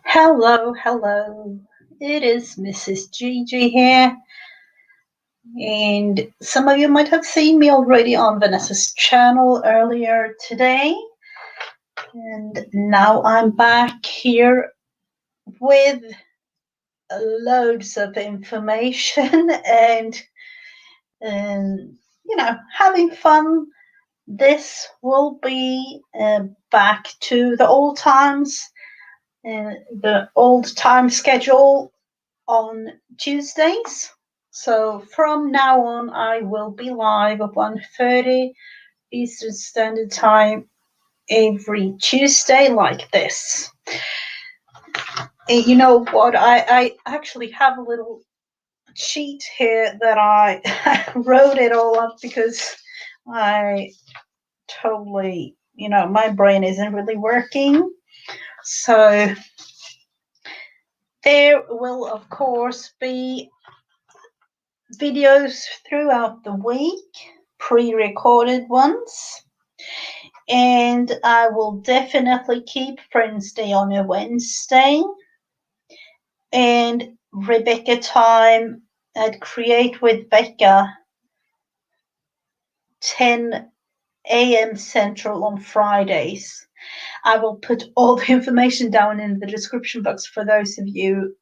Hello, hello. It is Mrs. Gigi here, and some of you might have seen me already on Vanessa's channel earlier today. And now I'm back here with loads of information and having fun. This will be back to the old times, the old time schedule on Tuesdays. So from now on, I will be live at 1:30 Eastern Standard Time every Tuesday like this. And you know what? I actually have a little sheet here that I wrote it all up because I totally, my brain isn't really working. So there will, of course, be videos throughout the week, pre-recorded ones, and I will definitely keep Friends Day on a Wednesday and Rebecca time at Create with Becca 10 a.m. Central on Fridays. I will put all the information down in the description box for those of you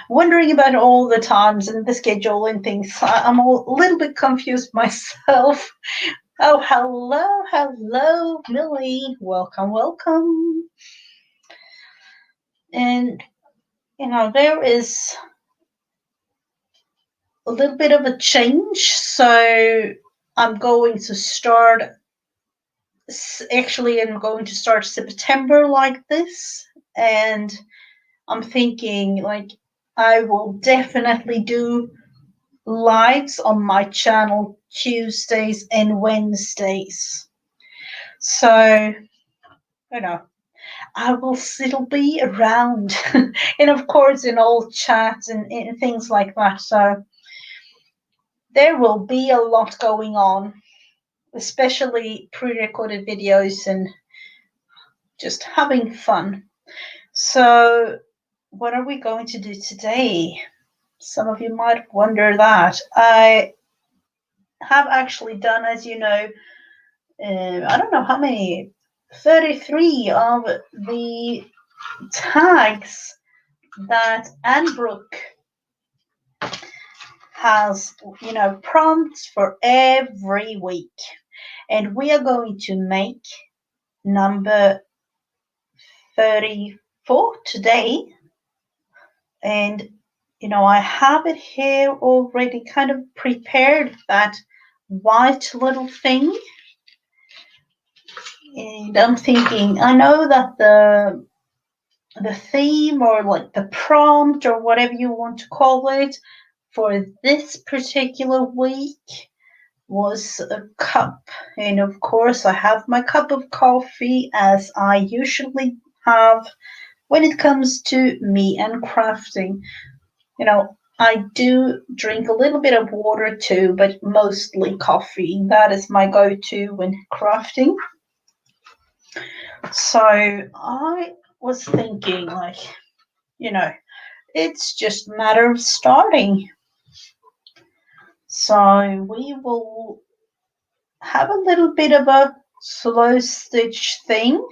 wondering about all the times and the schedule and things. I'm a little bit confused myself. Oh, hello, Millie. Welcome, welcome. And, there is a little bit of a change. So I'm going to start, I'm going to start September like this. And I'm thinking, I will definitely do lives on my channel Tuesdays and Wednesdays. So, I will still be around. And of course, in all chats and things like that. So, there will be a lot going on, especially pre recorded videos and just having fun. So, what are we going to do today? Some of you might wonder that. I have actually done, as you know, I don't know how many, 33 of the tags that Anne Brooke has, prompts for every week. And we are going to make number 34 today. And, I have it here already kind of prepared, that white little thing. And I'm thinking, I know that the theme or like the prompt or whatever you want to call it for this particular week was a cup. And of course, I have my cup of coffee as I usually have when it comes to me and crafting. I do drink a little bit of water too, but mostly coffee. That is my go-to when crafting. So I was thinking, it's just a matter of starting. So we will have a little bit of a slow stitch thing.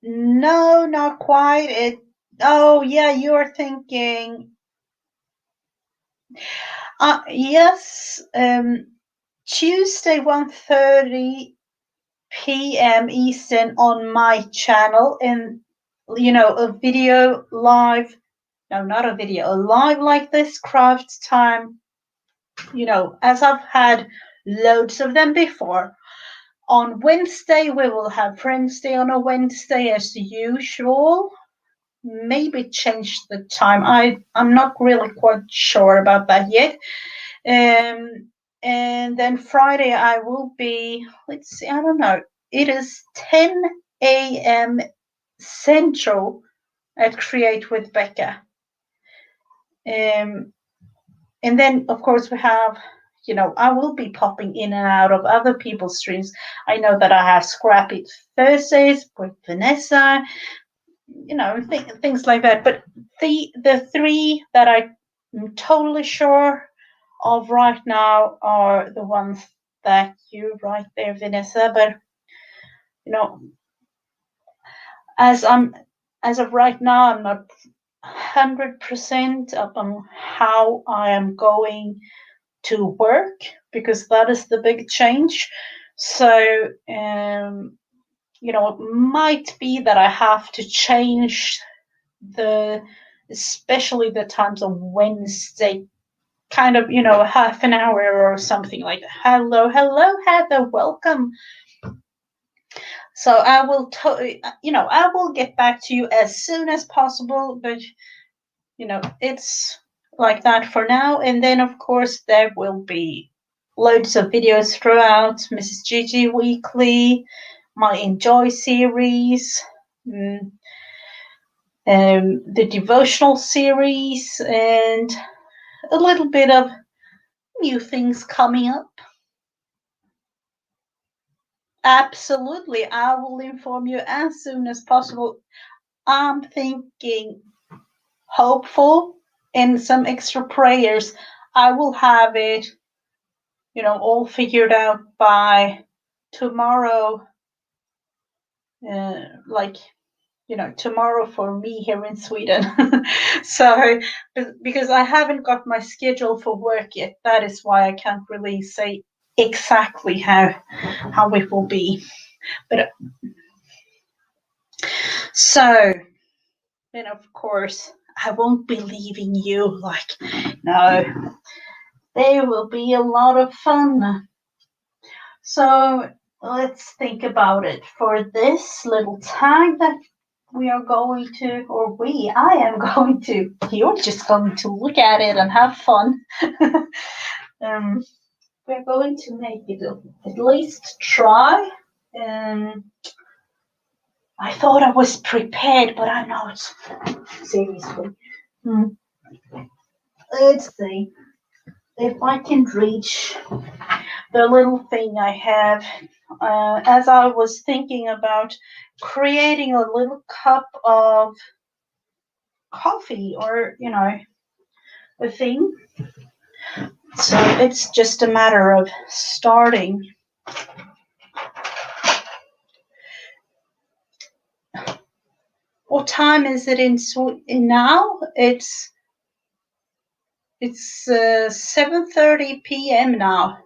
No, not quite. Oh yeah, you're thinking. Yes. Tuesday 1:30 p.m. Eastern on my channel, and a video live. No, not a video, a live like this craft time. As I've had loads of them before. On Wednesday, we will have Friends Day on a Wednesday as usual. Maybe change the time. I'm not really quite sure about that yet. And then Friday I will be, let's see, I don't know. It is 10 a.m. Central at Create with Becca. And then, of course, we have, I will be popping in and out of other people's streams. I know that I have Scrappy Thursdays with Vanessa, things like that. But the three that I'm totally sure of right now are the ones that you right there, Vanessa. But as of right now, I'm not 100% up on how I am going to work, because that is the big change. So it might be that I have to change especially the times on Wednesday, kind of, half an hour or something like that. Hello, Heather, welcome. So I will, I will get back to you as soon as possible, but it's like that for now. And then, of course, there will be loads of videos throughout Mrs. Gigi Weekly, my Enjoy series, the devotional series, and a little bit of new things coming up. Absolutely, I will inform you as soon as possible. I'm thinking, hopeful, and some extra prayers, I will have it, all figured out by tomorrow. Tomorrow for me here in Sweden. So, because I haven't got my schedule for work yet, that is why I can't really say exactly how it will be. But so, then of course, I won't be leaving you. No, there will be a lot of fun. So let's think about it. For this little tag that we are going to, I am going to, you're just going to look at it and have fun. We're going to make it at least try. I thought I was prepared, but I'm not. Seriously. Let's see if I can reach the little thing I have. As I was thinking about creating a little cup of coffee, or a thing. So it's just a matter of starting. What time is it in now? It's 7:30 p.m. now.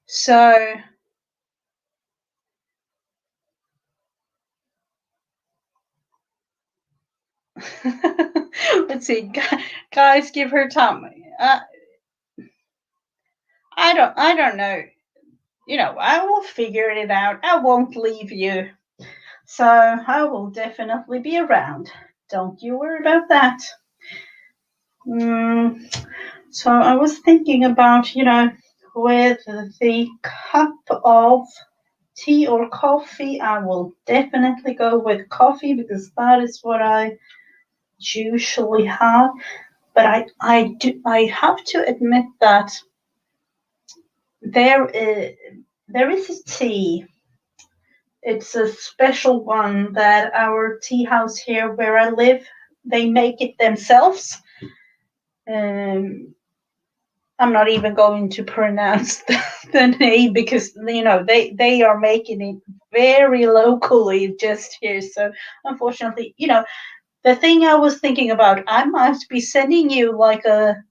So let's see, guys, give her time. I don't know. I will figure it out. I won't leave you. So I will definitely be around. Don't you worry about that. So I was thinking about, with the cup of tea or coffee, I will definitely go with coffee, because that is what I usually have. But I have to admit that there is a tea. It's a special one that our tea house here where I live, they make it themselves. I'm not even going to pronounce the name, because they are making it very locally just here. So unfortunately, the thing I was thinking about, I might be sending you like a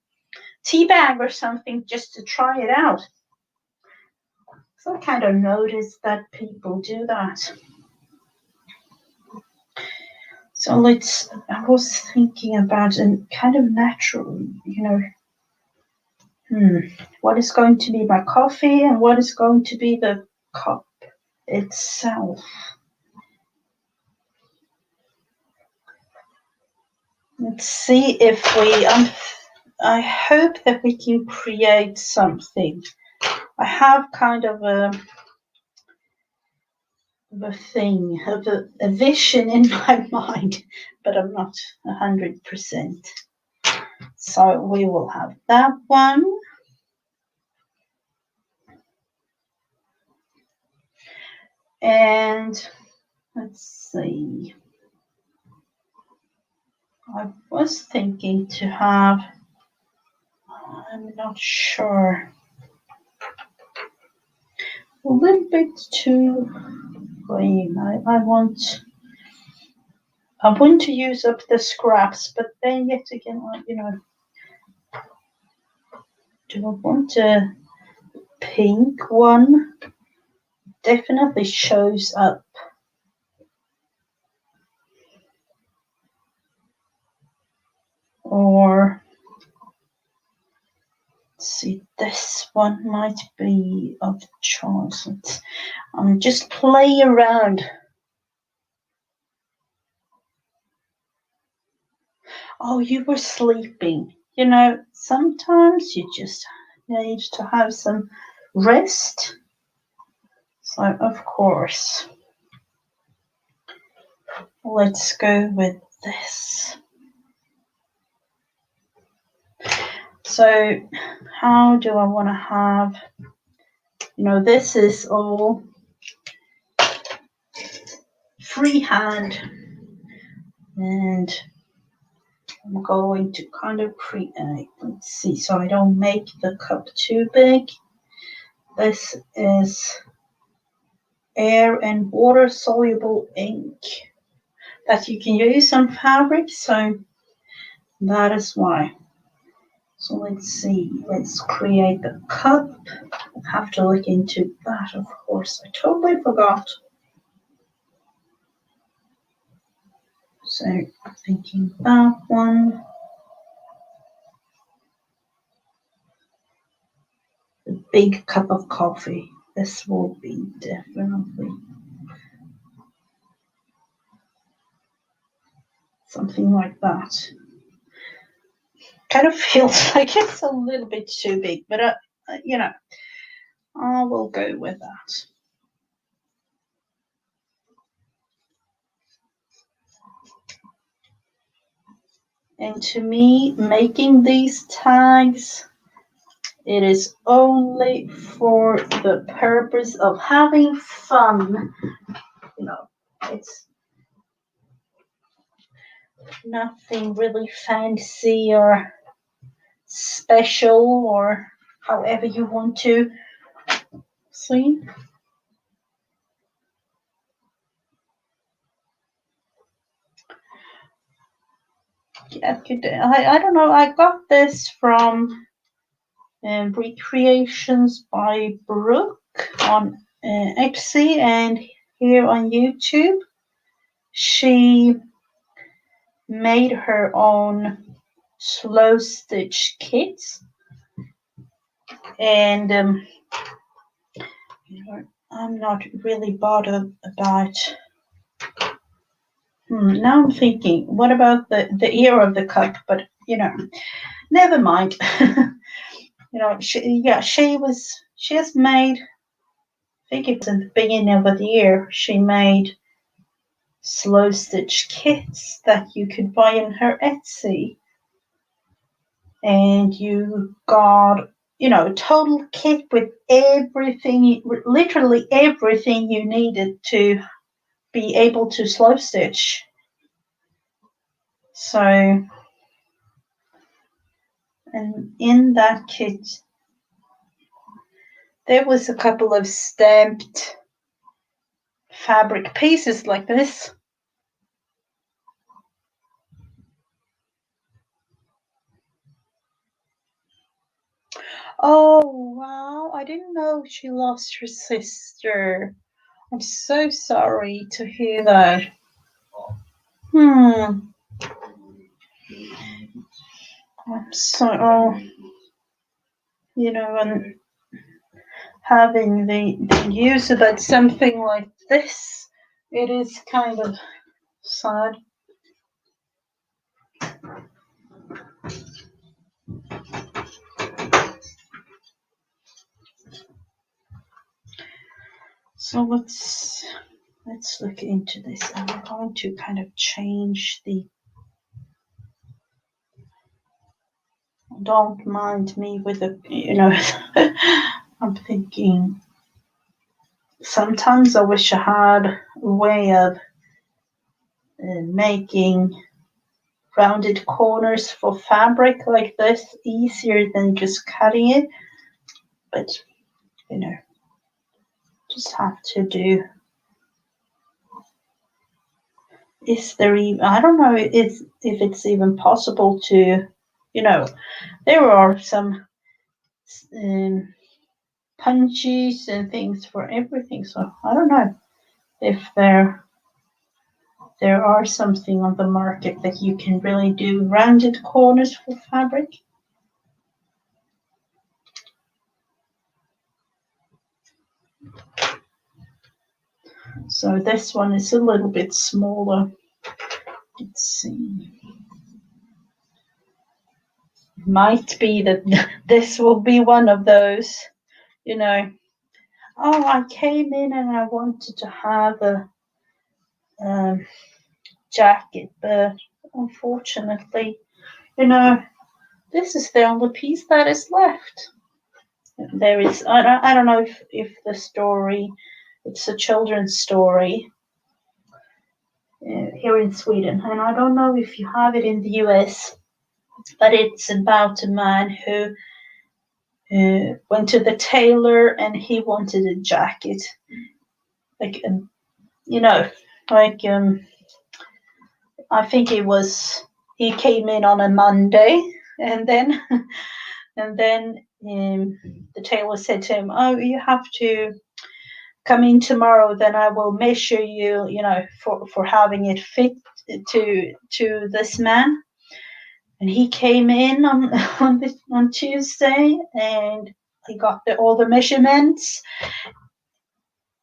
tea bag or something just to try it out. So I kind of noticed that people do that. So I was thinking about a kind of natural, what is going to be my coffee and what is going to be the cup itself. Let's see if I hope that we can create something. I have kind of a vision in my mind, but I'm not 100%. So we will have that one. And let's see. I was thinking to have, I'm not sure, a little bit too green. I want to use up the scraps, but then yet again, do I want a pink one? Definitely shows up. Or let's see, this one might be of choice. Just play around. Oh, you were sleeping. Sometimes you just need to have some rest. So, of course, let's go with this. So, how do I want to have, this is all freehand, and I'm going to kind of create, let's see, so I don't make the cup too big. This is air and water soluble ink that you can use on fabric, so that is why. So let's see, let's create the cup. I have to look into that, of course. I totally forgot. So I'm thinking that one. The big cup of coffee. This will be definitely something like that. Kind of feels like it's a little bit too big, but I will go with that. And to me, making these tags, it is only for the purpose of having fun. It's nothing really fancy or special, or however you want to see. Yeah, I don't know. I got this from Recreations by Brooke on Etsy and here on YouTube. She made her own slow stitch kits, and I'm not really bothered about. Now I'm thinking, what about the ear of the cup? But never mind. She has made. I think it was in the beginning of the year. She made slow stitch kits that you could buy in her Etsy, and you got total kit with everything, literally everything you needed to be able to slow stitch. So, and in that kit there was a couple of stamped fabric pieces like this. Oh, wow. I didn't know she lost her sister. I'm so sorry to hear that. I'm so, and having the news about something like this, it is kind of sad. So let's look into this, and we're going to kind of change the. Don't mind me with the, I'm thinking sometimes I wish I had a way of making rounded corners for fabric like this easier than just cutting it, but you know, just have to do. Is there even, I don't know if it's even possible to, you know, there are some punches and things for everything, so I don't know if there are something on the market that you can really do rounded corners for fabric. So this one is a little bit smaller. Let's see. Might be that this will be one of those, you know, oh, I came in and I wanted to have a jacket, but unfortunately, you know, this is the only piece that is left. There is, I don't know if the story, it's a children's story here in Sweden, and I don't know if you have it in the US, but it's about a man who went to the tailor and he wanted a jacket, like you know, like I think he came in on a Monday, and then the tailor said to him, "Oh, you have to come in tomorrow. Then I will measure you, you know, for having it fit to this man." And he came in on Tuesday, and he got all the measurements,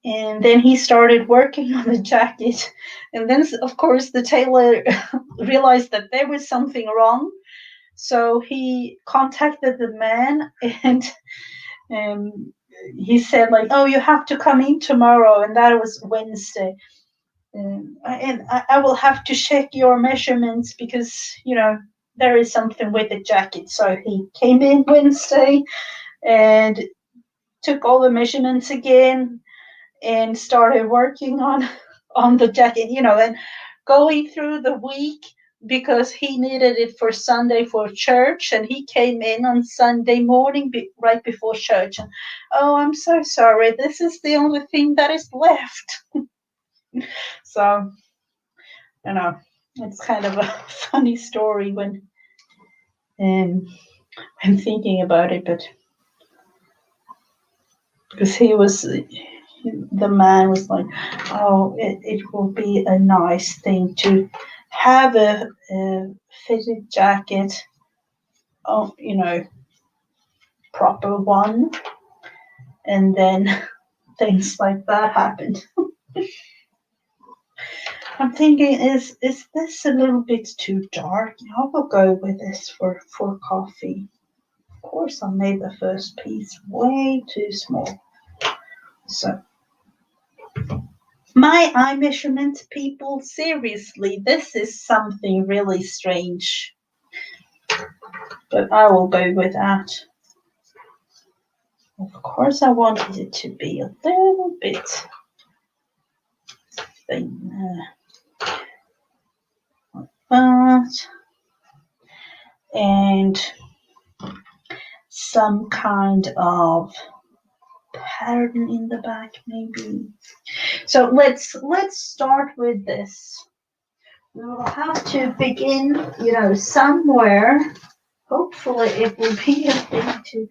and then he started working on the jacket. And then, of course, the tailor realized that there was something wrong. So he contacted the man, and he said, like, oh, you have to come in tomorrow. And that was Wednesday. And I will have to check your measurements because, you know, there is something with the jacket. So he came in Wednesday and took all the measurements again and started working on the jacket, you know, and going through the week because he needed it for Sunday for church, and he came in on Sunday morning right before church, and oh, I'm so sorry, this is the only thing that is left. So, you know, it's kind of a funny story when thinking about it, but because the man was like, oh, it will be a nice thing to have a fitted jacket, oh, you know, proper one, and then things like that happened. I'm thinking, is this a little bit too dark? I will go with this for coffee. Of course, I made the first piece way too small. So, my eye measurement, people, seriously, this is something really strange. But I will go with that. Of course, I wanted it to be a little bit thin, like that, and some kind of pattern in the back, maybe. So let's start with this. We'll have to begin, you know, somewhere. Hopefully, it will be a thing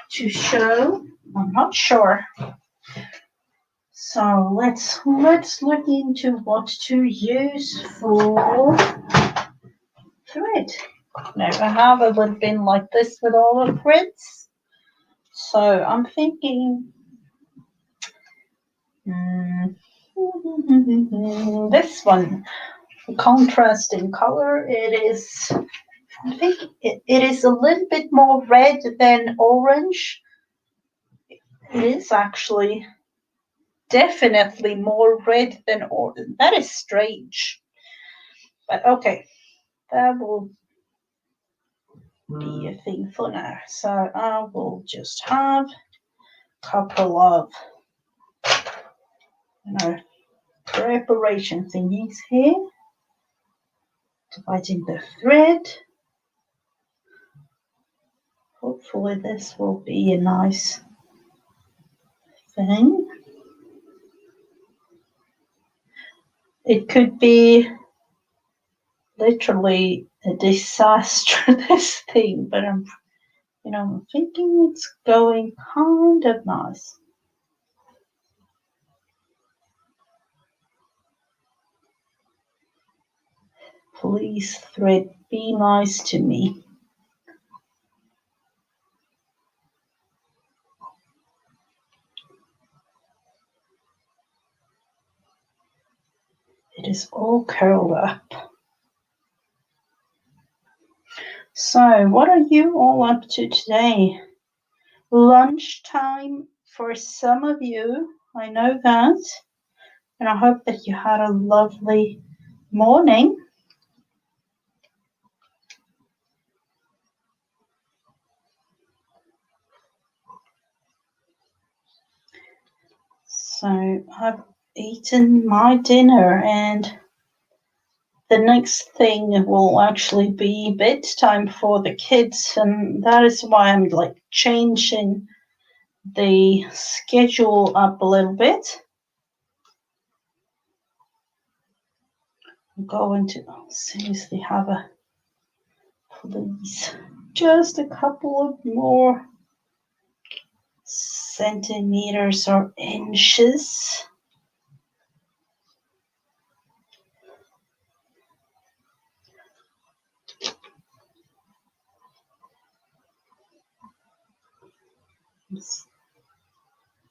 to show. I'm not sure. So let's look into what to use for thread. Never have a would been like this with all the threads. So I'm thinking this one, contrast in color. It is, I think it is a little bit more red than orange. It is actually definitely more red than orange. That is strange. But okay, that will be a thing for now. So I will just have a couple of preparation thingies here. Dividing the thread. Hopefully this will be a nice thing. It could be literally a disaster, this thing, but I'm thinking it's going kind of nice. Please, thread, be nice to me. It is all curled up. So, what are you all up to today? Lunchtime for some of you, I know that. And I hope that you had a lovely morning. So I've eaten my dinner, and the next thing will actually be bedtime for the kids, and that is why I'm like changing the schedule up a little bit. I'm going to seriously have a, please, just a couple of more centimeters or inches. I'm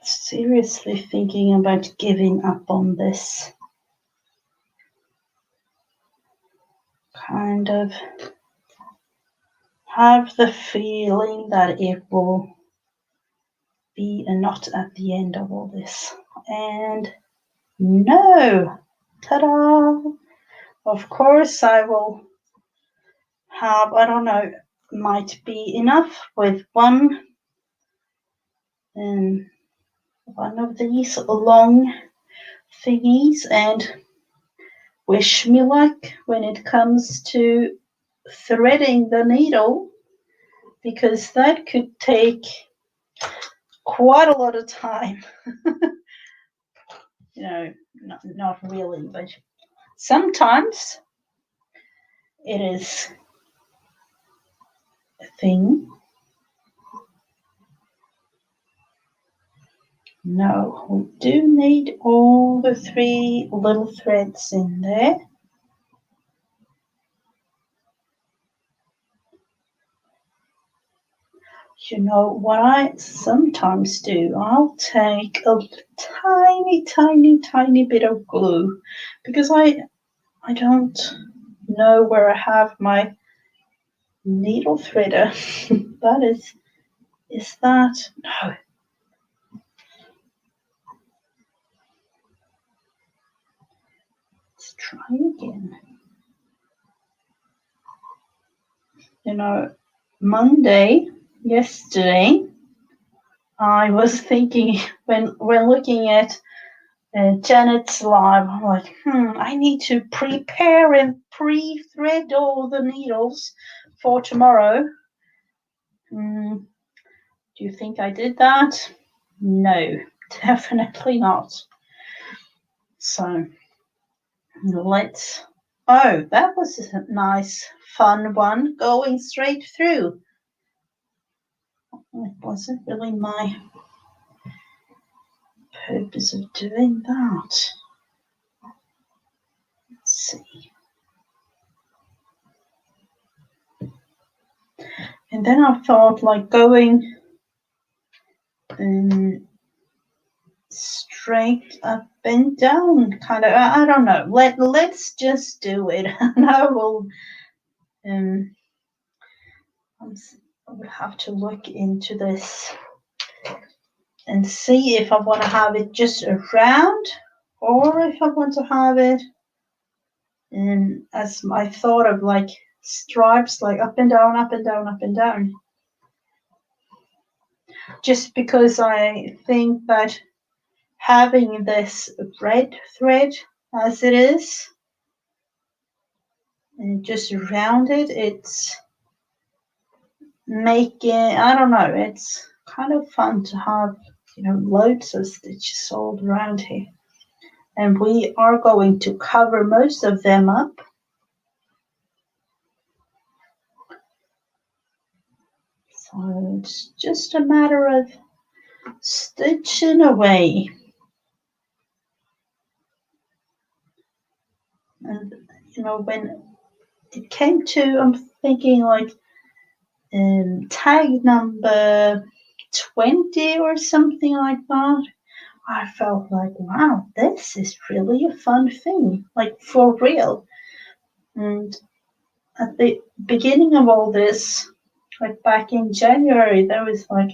seriously thinking about giving up on this. Kind of have the feeling that it will be a knot at the end of all this. And no, ta-da! Of course I will have, I don't know, might be enough with one of these long thingies, and wish me luck when it comes to threading the needle, because that could take quite a lot of time. Not really, but sometimes it is a thing. No, we do need all the 3 little threads in there. You know what I sometimes do? I'll take a tiny bit of glue, because I don't know where I have my needle threader. That is that? No. Let's try again. Monday, yesterday, I was thinking when looking at Janet's live, I'm like, I need to prepare and pre-thread all the needles for tomorrow. Do you think I did that? No, definitely not. So that was a nice, fun one, going straight through. It wasn't really my purpose of doing that. Let's see. And then I thought, like, going straight up and down, kind of. I don't know. Let's just do it, and I will. I'll have to look into this and see if I want to have it just around, or if I want to have it as I thought of, like stripes, like up and down, up and down, up and down. Just because I think that having this red thread as it is, and just around it, it's making, I don't know, it's kind of fun to have, loads of stitches all around here. And we are going to cover most of them up. So it's just a matter of stitching away. And, when it came to, I'm thinking like tag number 20 or something like that, I felt like, wow, this is really a fun thing, like for real. And at the beginning of all this, like back in January, there was like,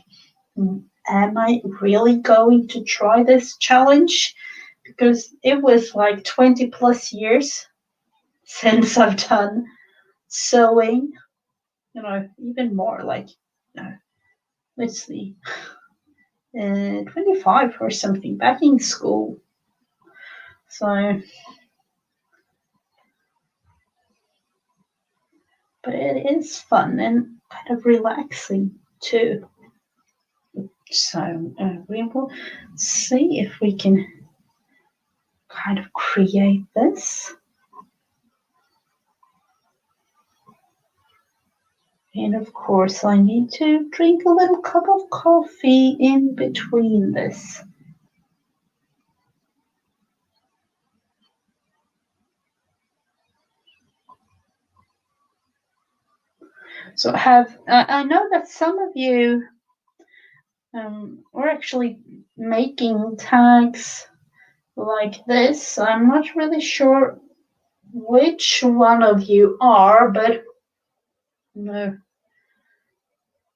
am I really going to try this challenge? Because it was like 20 plus years since I've done sewing, even more, like, let's see, 25 or something, back in school. So, but it is fun and kind of relaxing too. So we will see if we can kind of create this. And of course, I need to drink a little cup of coffee in between this. So I know that some of you are actually making tags like this. I'm not really sure which one of you are, but no,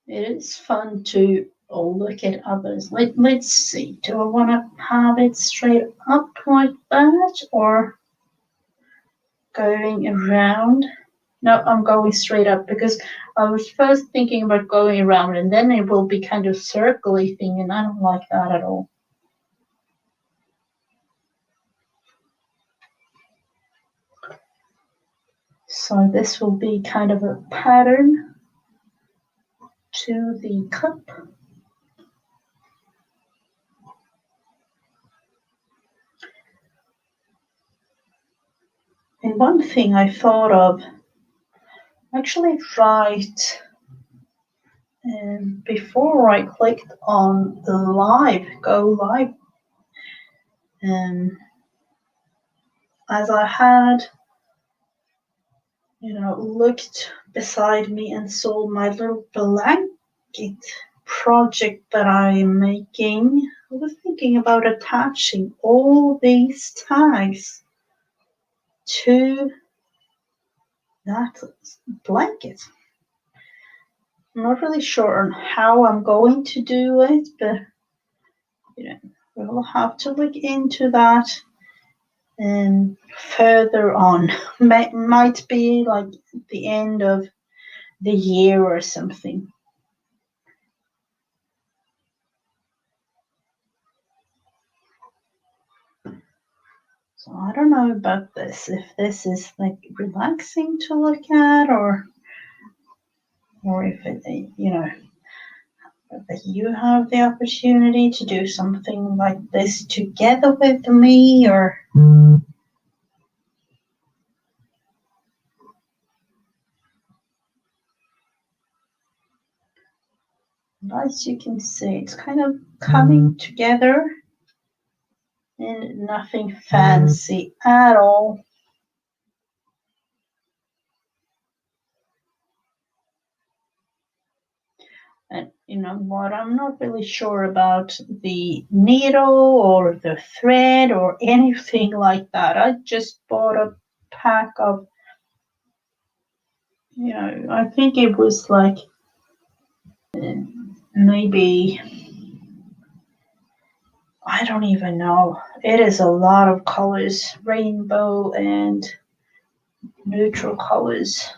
it is fun to look at others. Let's see. Do I want to have it straight up like that or going around? No, I'm going straight up because I was first thinking about going around and then it will be kind of circly thing and I don't like that at all. So this will be kind of a pattern to the cup. And one thing I thought of, actually right before I clicked on the go live, as I had, looked beside me and saw my little blanket project that I'm making, I was thinking about attaching all these tags to that blanket. I'm not really sure on how I'm going to do it, but we'll have to look into that further on. Might be like the end of the year or something. So I don't know about this, if this is like relaxing to look at or if it, that you have the opportunity to do something like this together with me, or as you can see, it's kind of coming together and nothing fancy at all. And you know what, I'm not really sure about the needle or the thread or anything like that. I just bought a pack of, I think it was like maybe, I don't even know. It is a lot of colors, rainbow and neutral colors.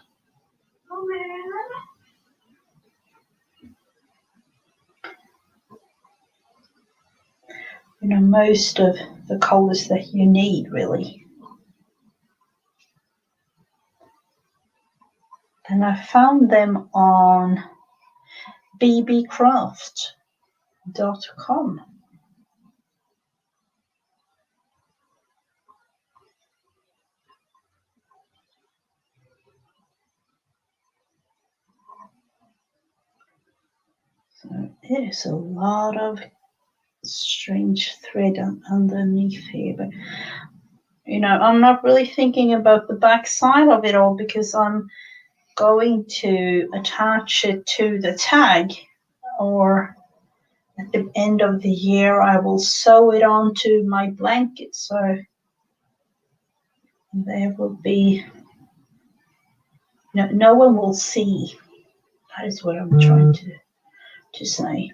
most of the colors that you need, really. And I found them on bbcraft.com. So it is a lot of strange thread underneath here, but I'm not really thinking about the back side of it all because I'm going to attach it to the tag, or at the end of the year I will sew it onto my blanket, so there will be no one will see. That is what I'm trying to say.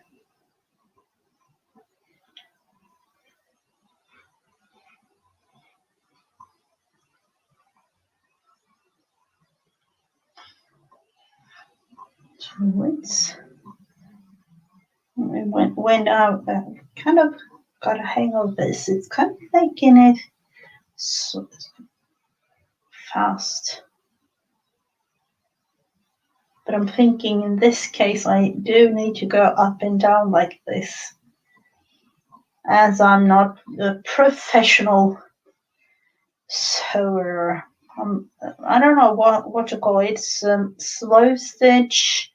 So when I kind of got a hang of this, it's kind of making it so fast. But I'm thinking in this case I do need to go up and down like this, as I'm not a professional sewer. I don't know what to call it. It's slow stitch,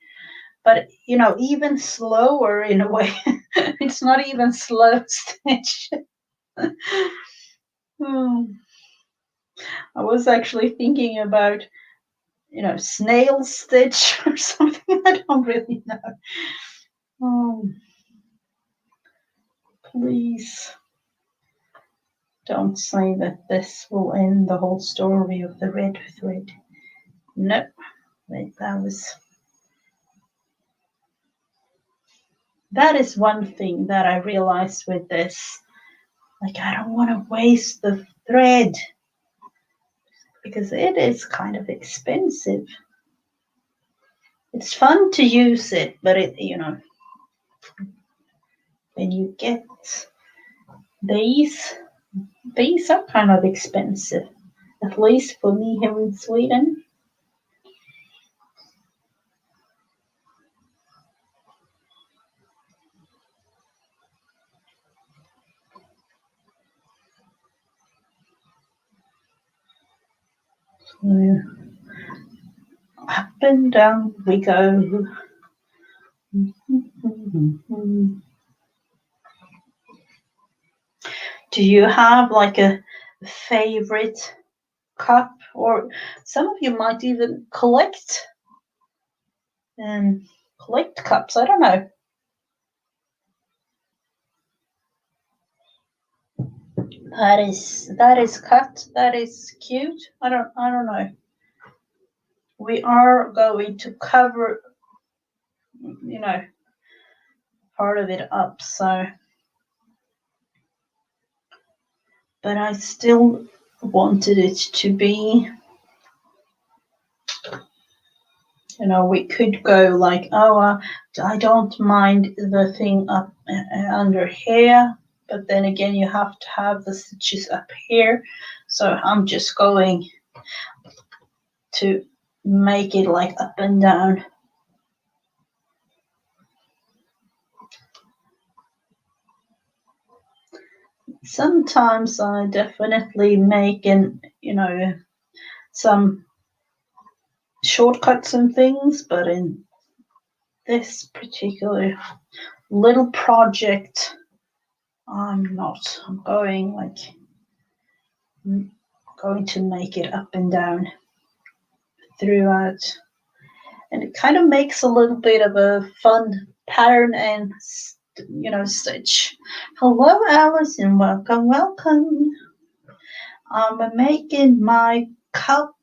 but even slower in a way. It's not even slow stitch. I was actually thinking about snail stitch or something. I don't really know. Please don't say that this will end the whole story of the red thread. Nope. That is one thing that I realized with this. Like, I don't want to waste the thread because it is kind of expensive. It's fun to use it, but when you get these are kind of expensive, at least for me here in Sweden. So up and down we go. Do you have like a favorite cup, or some of you might even collect cups? I don't know. That is cut. That is cute. I don't know. We are going to cover part of it up, so, but I still wanted it to be, we could go like, I don't mind the thing up under here, but then again you have to have the stitches up here, so I'm just going to make it like up and down. Sometimes I definitely make some shortcuts and things, but in this particular little project I'm not. I'm going to make it up and down throughout, and it kind of makes a little bit of a fun pattern and stitch. Hello Allison, welcome. I'm making my cup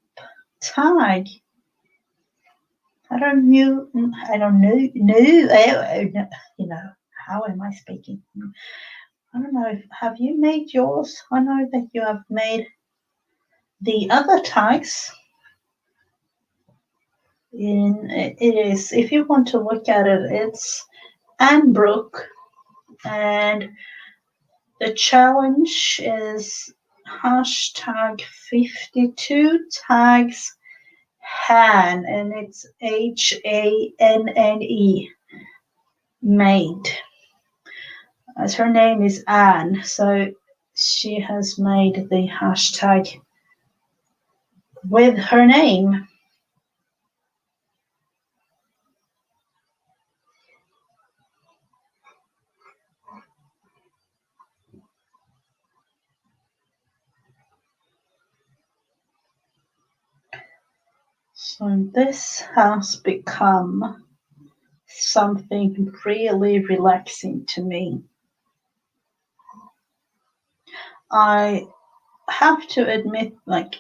tag. I don't know. How am I speaking? I don't know. Have you made yours? I know that you have made the other tags. It is, if you want to look at it, it's Anne Brooke, and The challenge is hashtag 52 tags Han, and it's HANNE, made, as her name is Anne, so she has made the hashtag with her name. So this has become something really relaxing to me. I have to admit, like,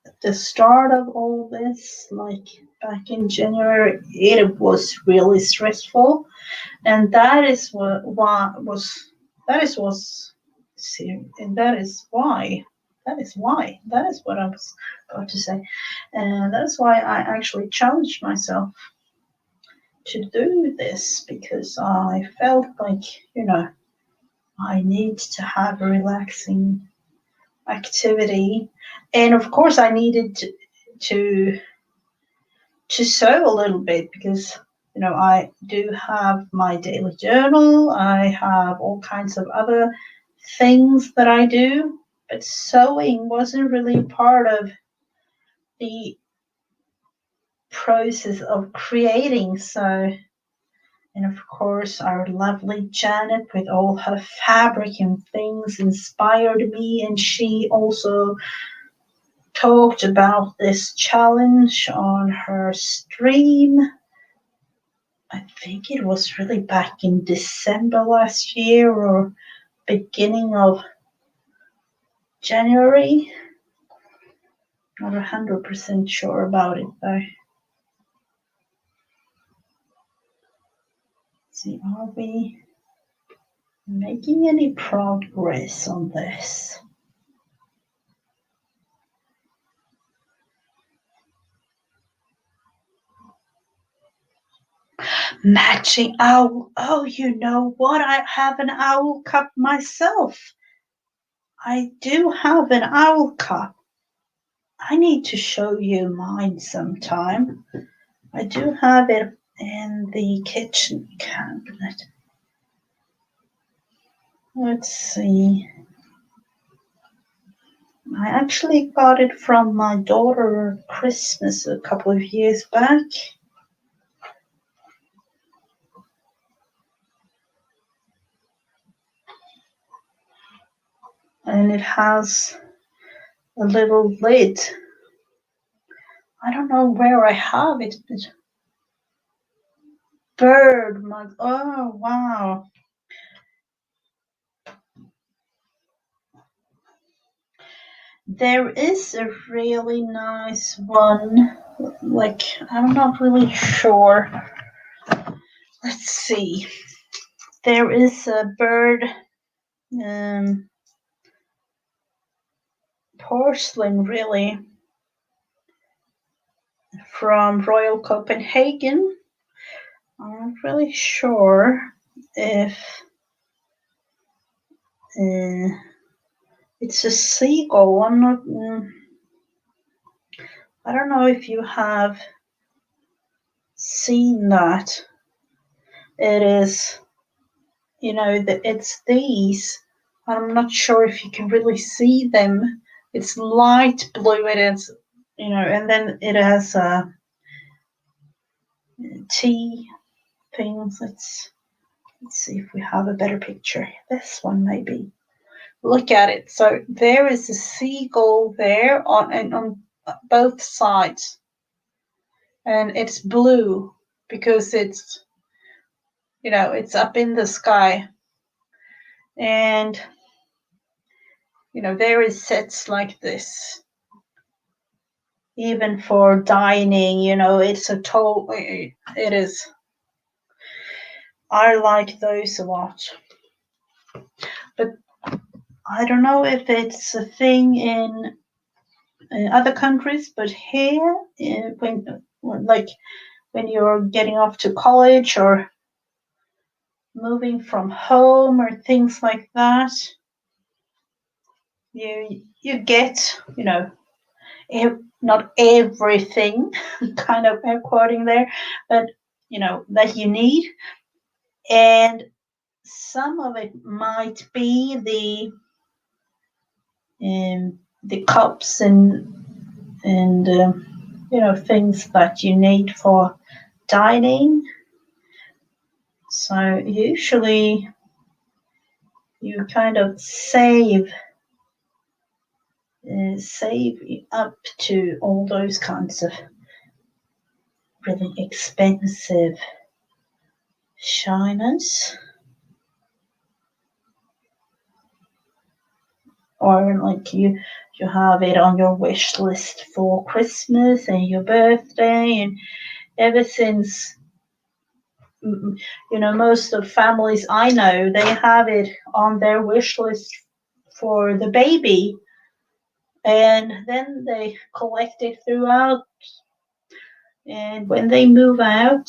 at the start of all this, like back in January, it was really stressful, and that is what was that is was and that is why that is what I was about to say, and that's why I actually challenged myself to do this, because I felt like, I need to have a relaxing activity, and of course I needed to to sew a little bit, because I do have my daily journal, I have all kinds of other things that I do, but sewing wasn't really part of the process of creating. So, and of course, our lovely Janet with all her fabric and things inspired me, and she also talked about this challenge on her stream. I think it was really back in December last year or beginning of January. Not 100% sure about it though. Let's see, are we making any progress on this? Matching owl. Oh, you know what? I have an owl cup myself. I do have an owl cup. I need to show you mine sometime. I do have it in the kitchen cabinet. Let's see. I actually got it from my daughter at Christmas a couple of years back. And it has a little lid. I don't know where I have it, but bird mug. Oh, wow. There is a really nice one. Like, I'm not really sure. Let's see. There is a bird porcelain, really, from Royal Copenhagen. I'm not really sure if it's a seagull. I'm not. I don't know if you have seen that. It is, it's these. I'm not sure if you can really see them. It's light blue. It is, and then it has tea things. Let's see if we have a better picture. This one maybe. Look at it. So there is a seagull there on both sides, and it's blue because it's it's up in the sky, and there is sets like this even for dining. It's a tall. It is. I like those a lot, but I don't know if it's a thing in other countries, but here, when you're getting off to college or moving from home or things like that, you get, not everything, kind of air quoting there, but that you need, and some of it might be the cups and things that you need for dining. So usually you kind of save up to all those kinds of really expensive shiners, or like you have it on your wish list for Christmas and your birthday, and ever since, most of families I know, they have it on their wish list for the baby, and then they collect it throughout, and when they move out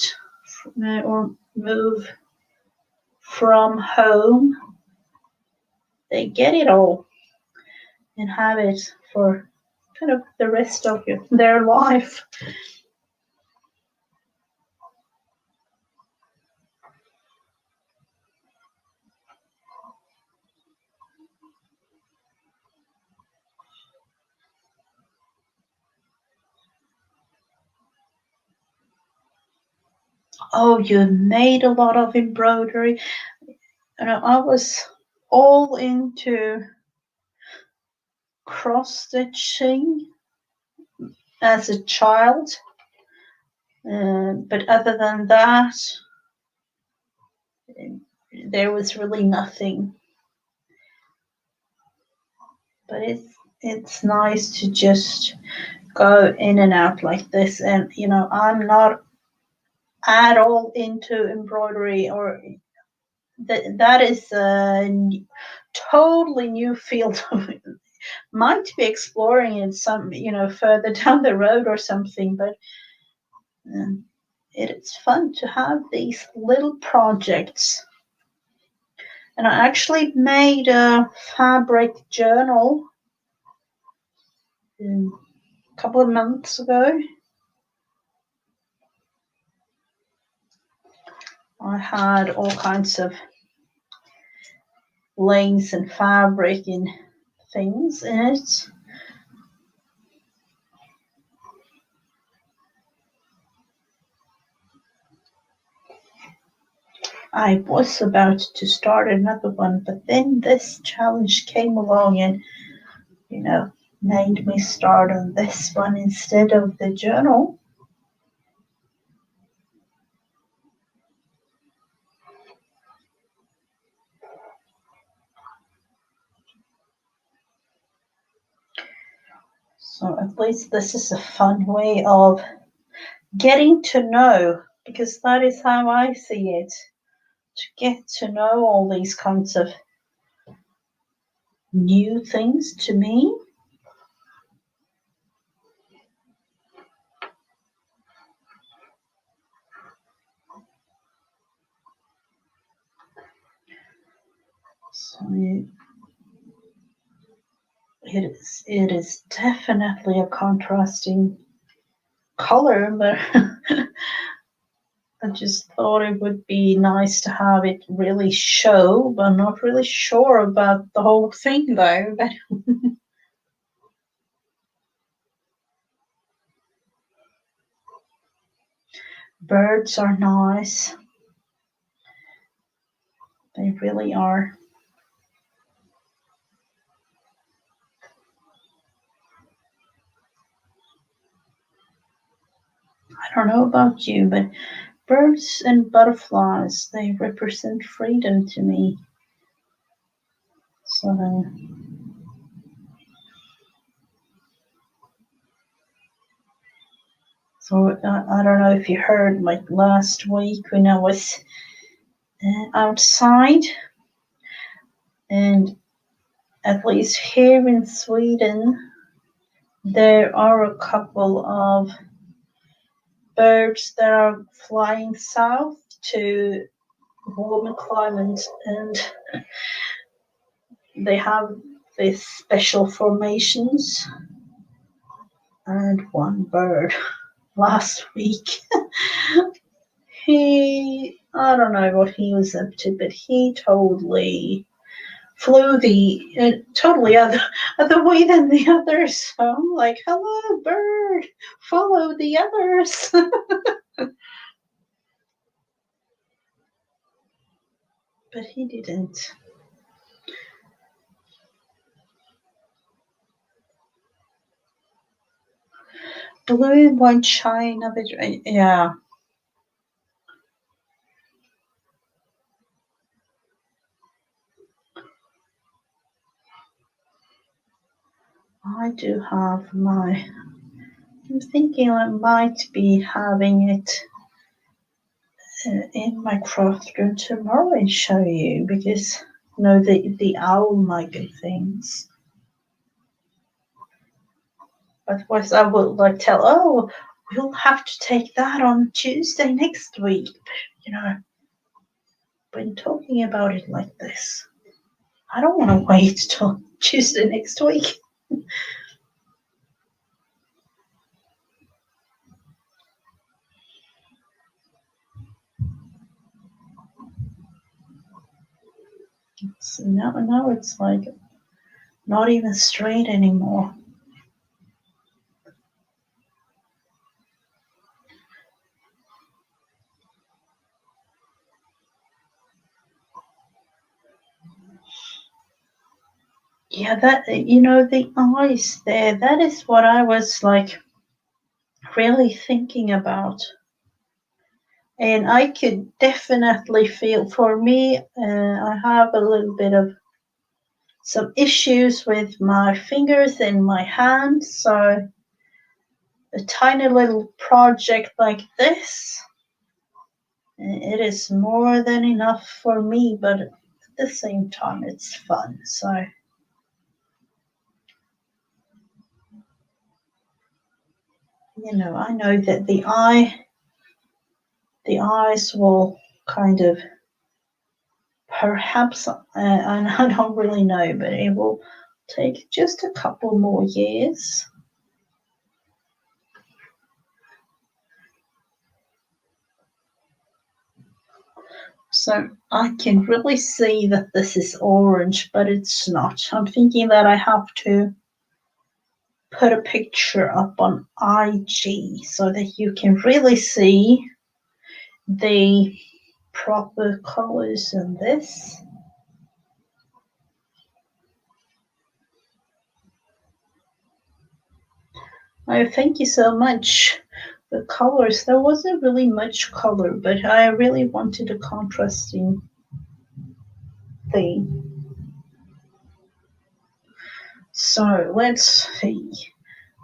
or move from home, they get it all and have it for kind of the rest of their life. Oh, you made a lot of embroidery. I was all into cross stitching as a child, but other than that, there was really nothing. But it's nice to just go in and out like this, and I'm not at all into embroidery, or that is a totally new field. Might be exploring it some further down the road or something, but it's fun to have these little projects. And I actually made a fabric journal a couple of months ago. I had all kinds of lace and fabric and things in it. I was about to start another one, but then this challenge came along and, made me start on this one instead of the journal. So at least this is a fun way of getting to know, because that is how I see it, to get to know all these kinds of new things to me. So it is definitely a contrasting color, but I just thought it would be nice to have it really show, but I'm not really sure about the whole thing though. But birds are nice. They really are. I don't know about you, but birds and butterflies, they represent freedom to me. So I don't know if you heard, like last week when I was outside, and at least here in Sweden, there are a couple of birds that are flying south to warmer climate, and they have these special formations. And one bird last week. I don't know what he was up to, but he totally flew the totally other way than the others. So I'm like, hello, bird, follow the others. But he didn't. Blue and white shine of it. Yeah. I do have my. I'm thinking I might be having it in my craft room tomorrow and show you, because the owl might be things. Otherwise, I will like tell, oh, we'll have to take that on Tuesday next week. When talking about it like this, I don't want to wait till Tuesday next week. So now it's like not even straight anymore. Yeah, that the eyes there, that is what I was like really thinking about. And I could definitely feel, for me, I have a little bit of some issues with my fingers and my hands, so a tiny little project like this, it is more than enough for me, but at the same time it's fun. So I know that the eyes will kind of, perhaps, and I don't really know, but it will take just a couple more years. So I can really see that this is orange, but it's not. I'm thinking that I have to put a picture up on IG so that you can really see the proper colors in this. Oh, thank you so much. The colors, there wasn't really much color, but I really wanted a contrasting thing. So let's see.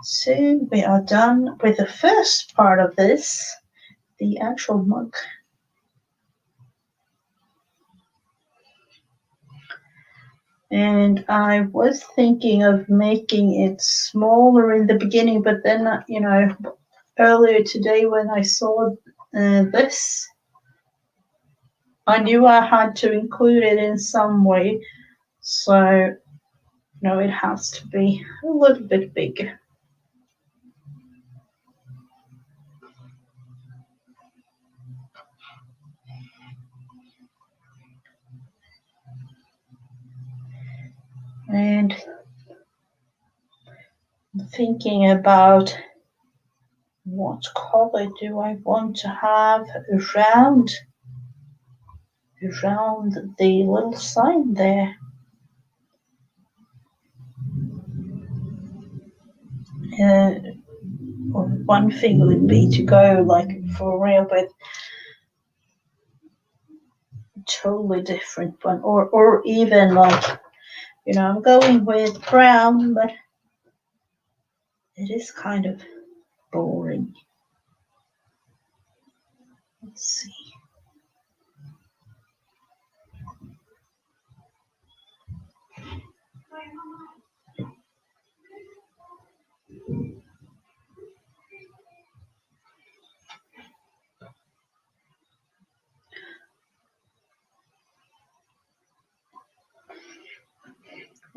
So we are done with the first part of this, the actual mug. And I was thinking of making it smaller in the beginning, but then, earlier today when I saw this, I knew I had to include it in some way. So, it has to be a little bit bigger. And thinking about what color do I want to have around the little sign there. One thing would be to go like for real with totally different one, or even like I'm going with brown, but it is kind of boring. Let's see.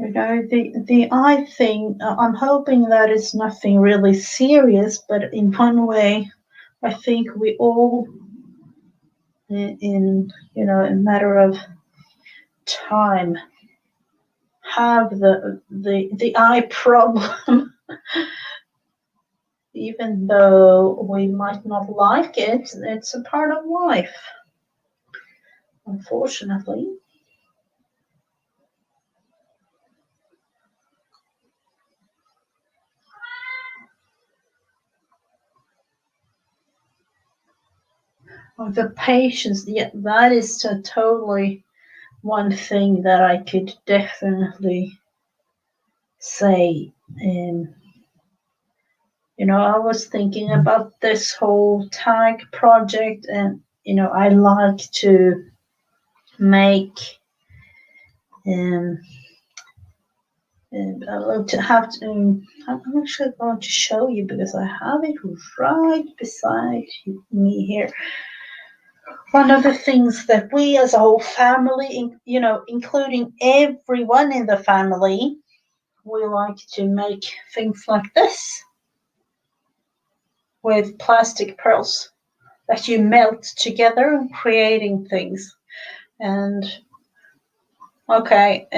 The eye thing, I'm hoping that it's nothing really serious, but in one way, I think we all, in a matter of time, have the eye problem, even though we might not like it. It's a part of life, unfortunately. The patience, yeah, that is totally one thing that I could definitely say. I was thinking about this whole tag project, and I like to make. Um, I like to have to. I'm actually going to show you because I have it right beside me here. One of the things that we as a whole family, including everyone in the family, we like to make things like this with plastic pearls that you melt together, creating things. And okay,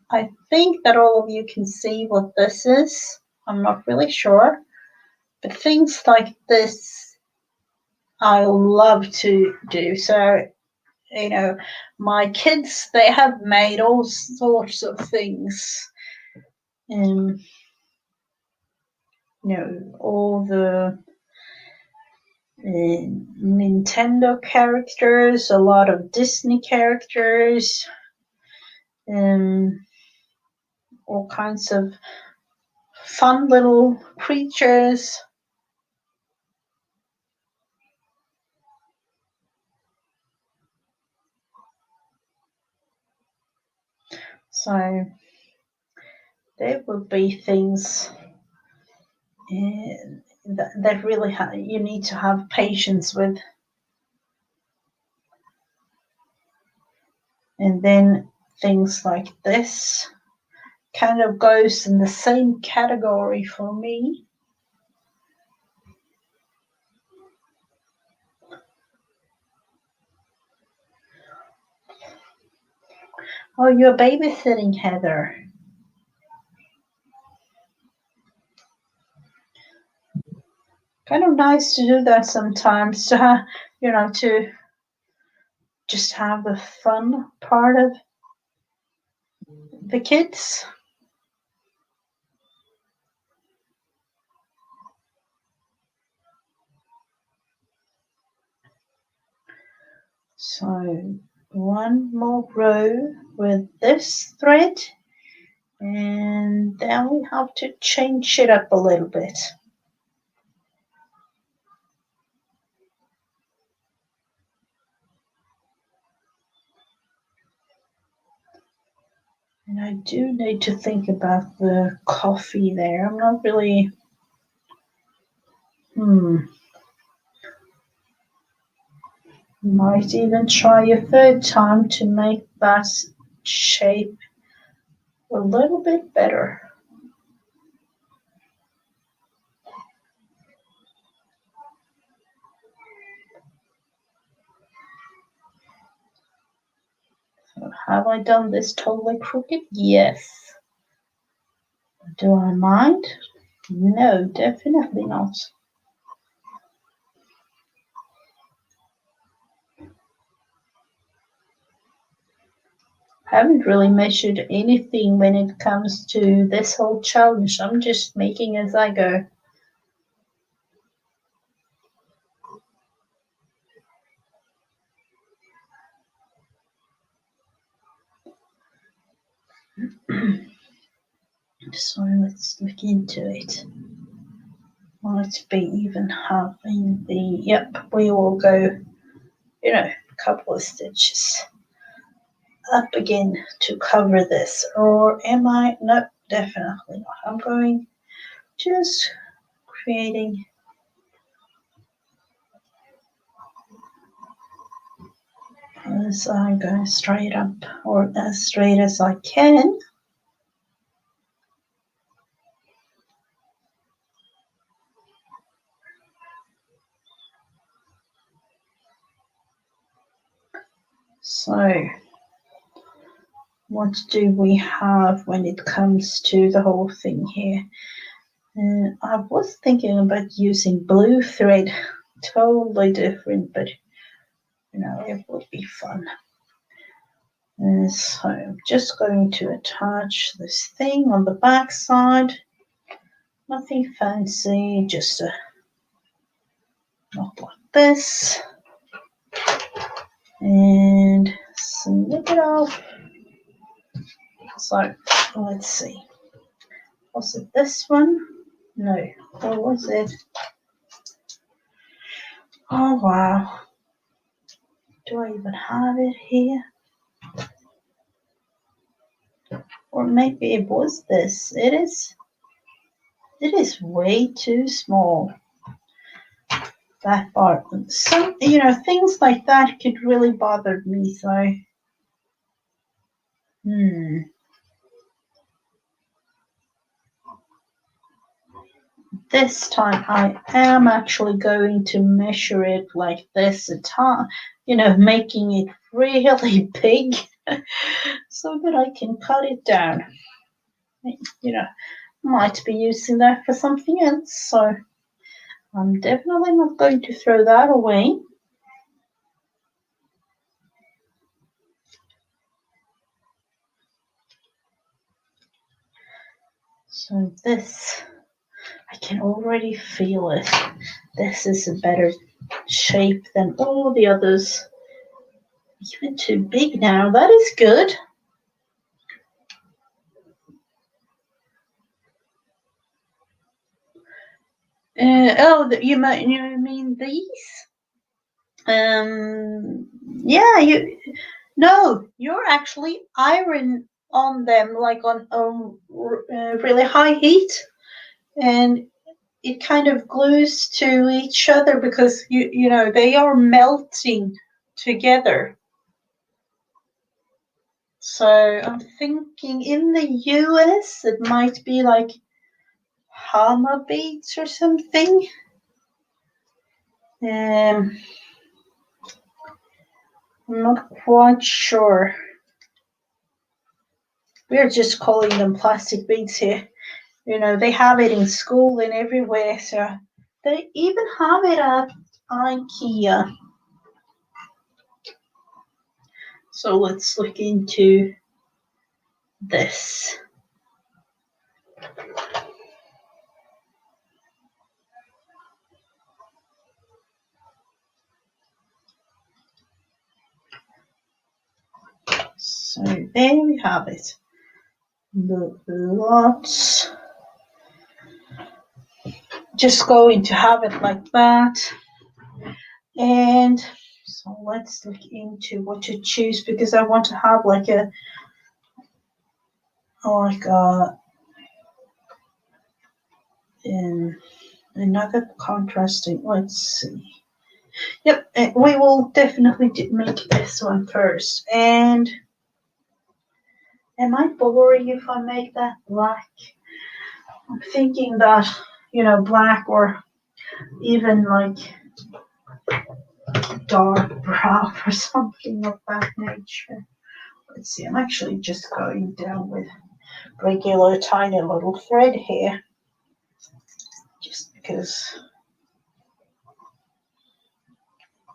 I think that all of you can see what this is. I'm not really sure, but things like this I love to do. So, my kids, they have made all sorts of things. And, all the Nintendo characters, a lot of Disney characters, and all kinds of fun little creatures. So there would be things that really you need to have patience with. And then things like this kind of goes in the same category for me. Oh, you're babysitting, Heather. Kind of nice to do that sometimes, to just have the fun part of the kids. So one more row with this thread, and then we have to change it up a little bit. And I do need to think about the coffee there. I'm not really. Might even try a third time to make that shape a little bit better. So have I done this totally crooked? Yes. Do I mind? No, definitely not. I haven't really measured anything when it comes to this whole challenge. I'm just making as I go. So let's look into it. Might be even having the, yep, we will go, a couple of stitches up again to cover this. Or am I? No, definitely not. I'm going just creating as I'm going straight up, or as straight as I can. So what do we have when it comes to the whole thing here? I was thinking about using blue thread, totally different, but you know, it would be fun. So I'm just going to attach this thing on the back side. Nothing fancy, just a knot like this. And snip it off. So let's see. Was it this one? No. Or was it? Oh wow. Do I even have it here? Or maybe it was this. It is way too small. That part. Some, you know, things like that could really bother me, so this time I am actually going to measure it like this at time, you know, making it really big so that I can cut it down. You know, might be using that for something else, so I'm definitely not going to throw that away. So this, I can already feel it. This is a better shape than all the others. Even too big now. That is good. You mean these? Yeah, you're actually iron on them like on really high heat, and it kind of glues to each other because you know they are melting together. So I'm thinking in the US it might be like Hama beads or something. I'm not quite sure. We're just calling them plastic beads here. You know, they have it in school and everywhere, so they even have it at IKEA. So let's look into this. So there we have it. Lots. Just going to have it like that. And so let's look into what to choose because I want to have like another contrasting. Let's see. Yep, we will definitely make this one first. And am I boring if I make that black? I'm thinking that, you know, black or even like dark brown or something of that nature. Let's see, I'm actually just going down with regular tiny little thread here. Just because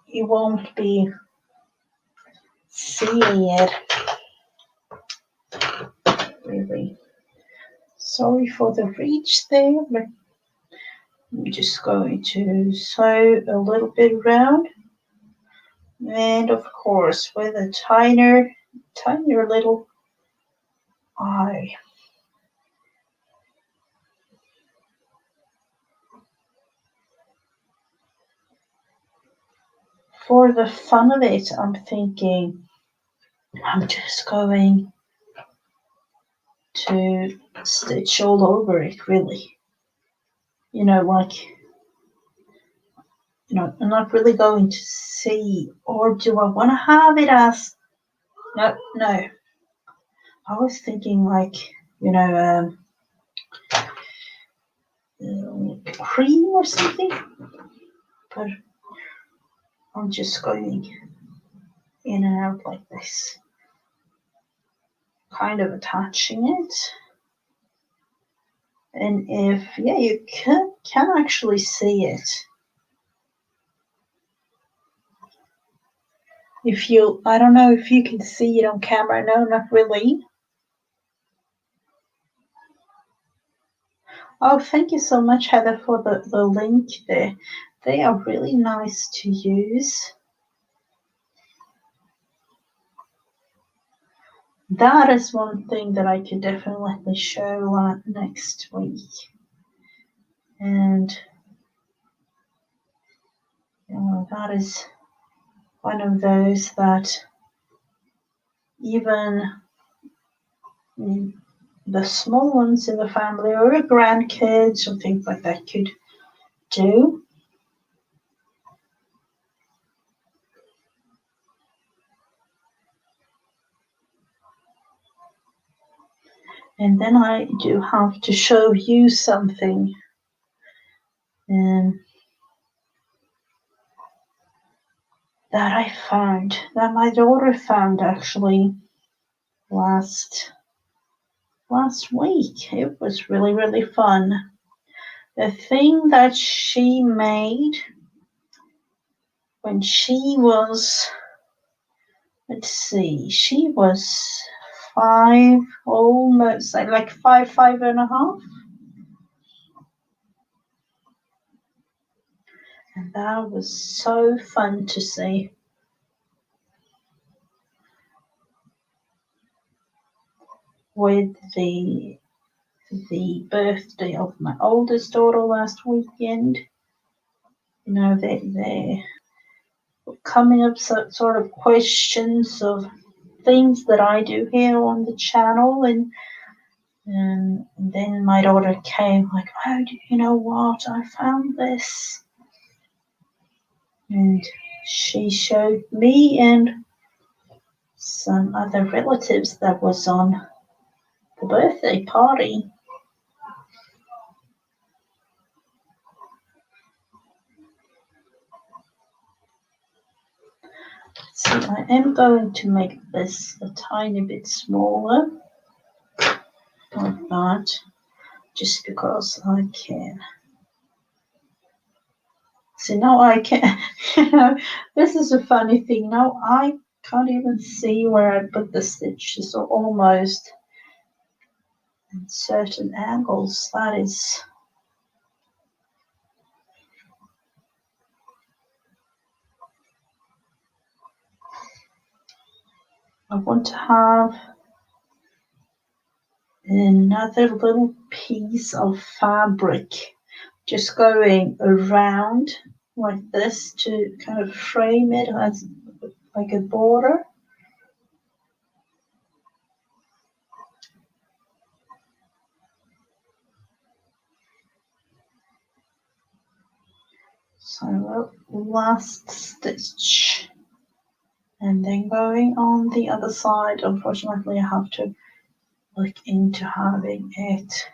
you won't be seeing it. Really sorry for the reach there, but I'm just going to sew a little bit around. And of course, with a tinier little eye. For the fun of it, I'm thinking I'm just going to stitch all over it, really. You know, like I'm not really going to see, or do I want to have it as, no, I was thinking like, cream or something, but I'm just going in and out like this, kind of attaching it. And if, you can actually see it. I don't know if you can see it on camera. No, not really. Oh, thank you so much, Heather, for the link there. They are really nice to use. That is one thing that I could definitely show next week. And that is one of those that even the small ones in the family or grandkids or things like that could do. And then I do have to show you something. That I found, that my daughter found actually last week. It was really, really fun. The thing that she made when she was, she was 5, almost like 5.5. And that was so fun to see. With the birthday of my oldest daughter last weekend, they coming up sort of questions of things that I do here on the channel, and then my daughter came like, oh, do you know what? I found this. And she showed me and some other relatives that was on the birthday party. So I am going to make this a tiny bit smaller, like that, just because I can. So now I can, this is a funny thing. Now I can't even see where I put the stitches, or almost in certain angles. That is, I want to have another little piece of fabric just going around like this to kind of frame it as like a border. So last stitch, and then going on the other side. Unfortunately, I have to look into having it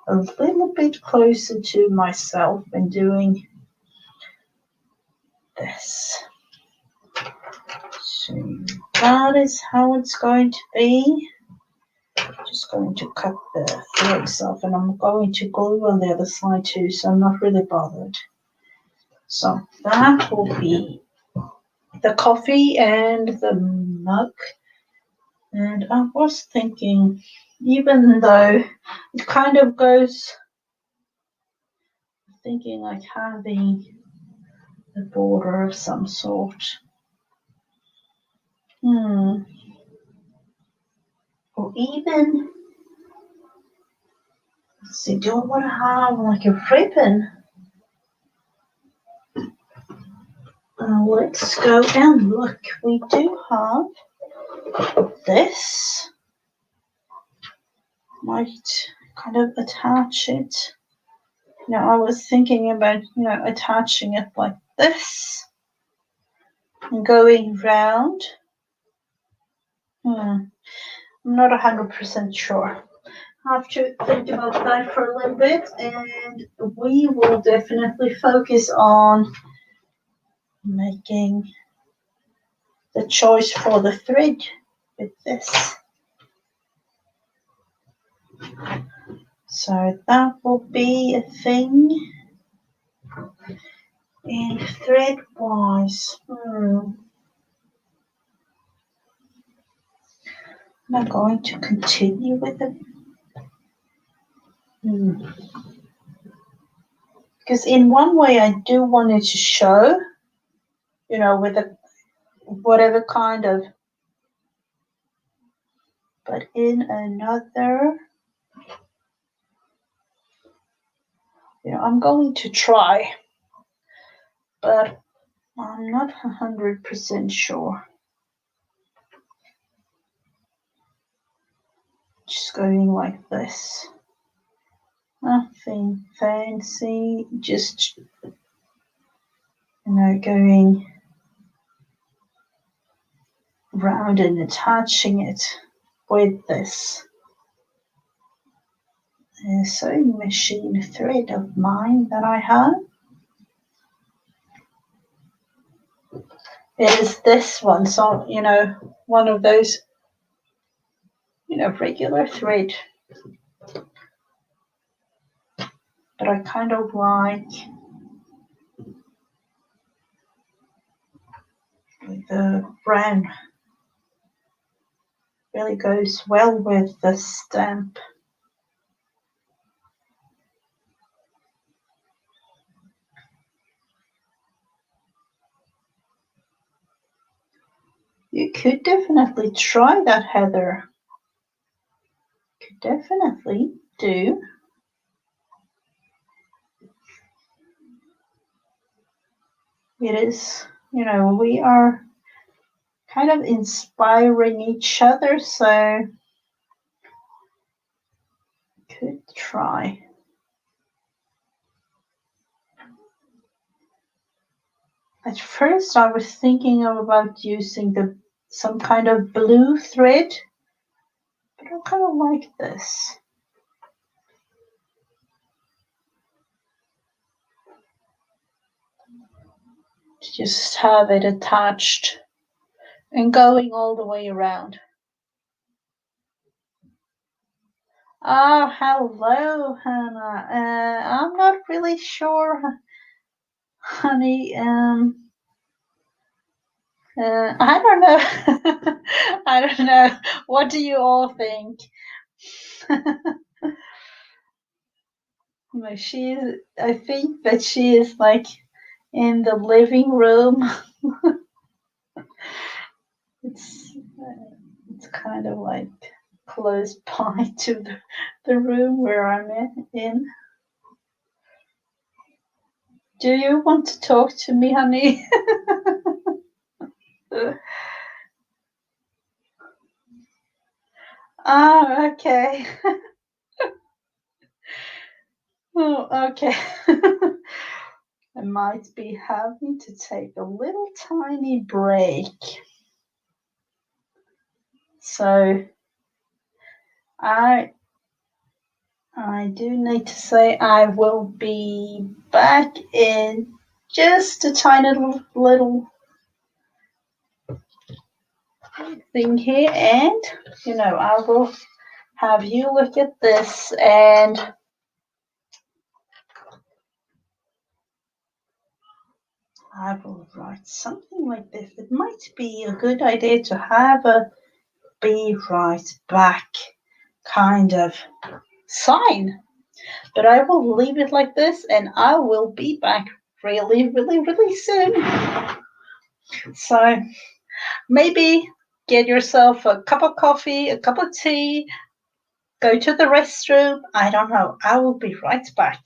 a little bit closer to myself when doing this. So that is how it's going to be. Just going to cut the threads off, and I'm going to glue on the other side too, so I'm not really bothered. So that will be the coffee and the mug. And I was thinking, even though it kind of goes, thinking like having a border of some sort. Or even, let's see, do I want to have like a ribbon? Let's go and look. We do have this. Might kind of attach it I was thinking about, attaching it like this and going round. I'm not 100% sure. I have to think about that for a little bit, and we will definitely focus on making the choice for the thread with this. So that will be a thing. And thread wise, am I going to continue with it? Because in one way I do want it to show, with a whatever kind of, but in another, I'm going to try, but I'm not 100% sure. Just going like this. Nothing fancy, just, going round and attaching it with this sewing machine thread of mine that I have. It is this one, so one of those regular thread, but I kind of like the brown. Really goes well with the stamp. You could definitely try that, Heather. Could definitely do. It is, we are kind of inspiring each other, so could try. At first I was thinking about using some kind of blue thread, but I kind of like this. Just have it attached and going all the way around. Oh, hello, Hannah. I'm not really sure, honey. I don't know. I don't know. What do you all think? I think that she is like in the living room. It's kind of like close by to the room where I'm in. Do you want to talk to me, honey? Oh, okay. Oh, okay. I might be having to take a little tiny break. So I do need to say I will be back in just a tiny little thing here, and I will have you look at this, and I will write something like this. It might be a good idea to have a be right back kind of sign, but I will leave it like this, and I will be back really, really, really soon. So maybe get yourself a cup of coffee, a cup of tea, go to the restroom. I don't know. I will be right back.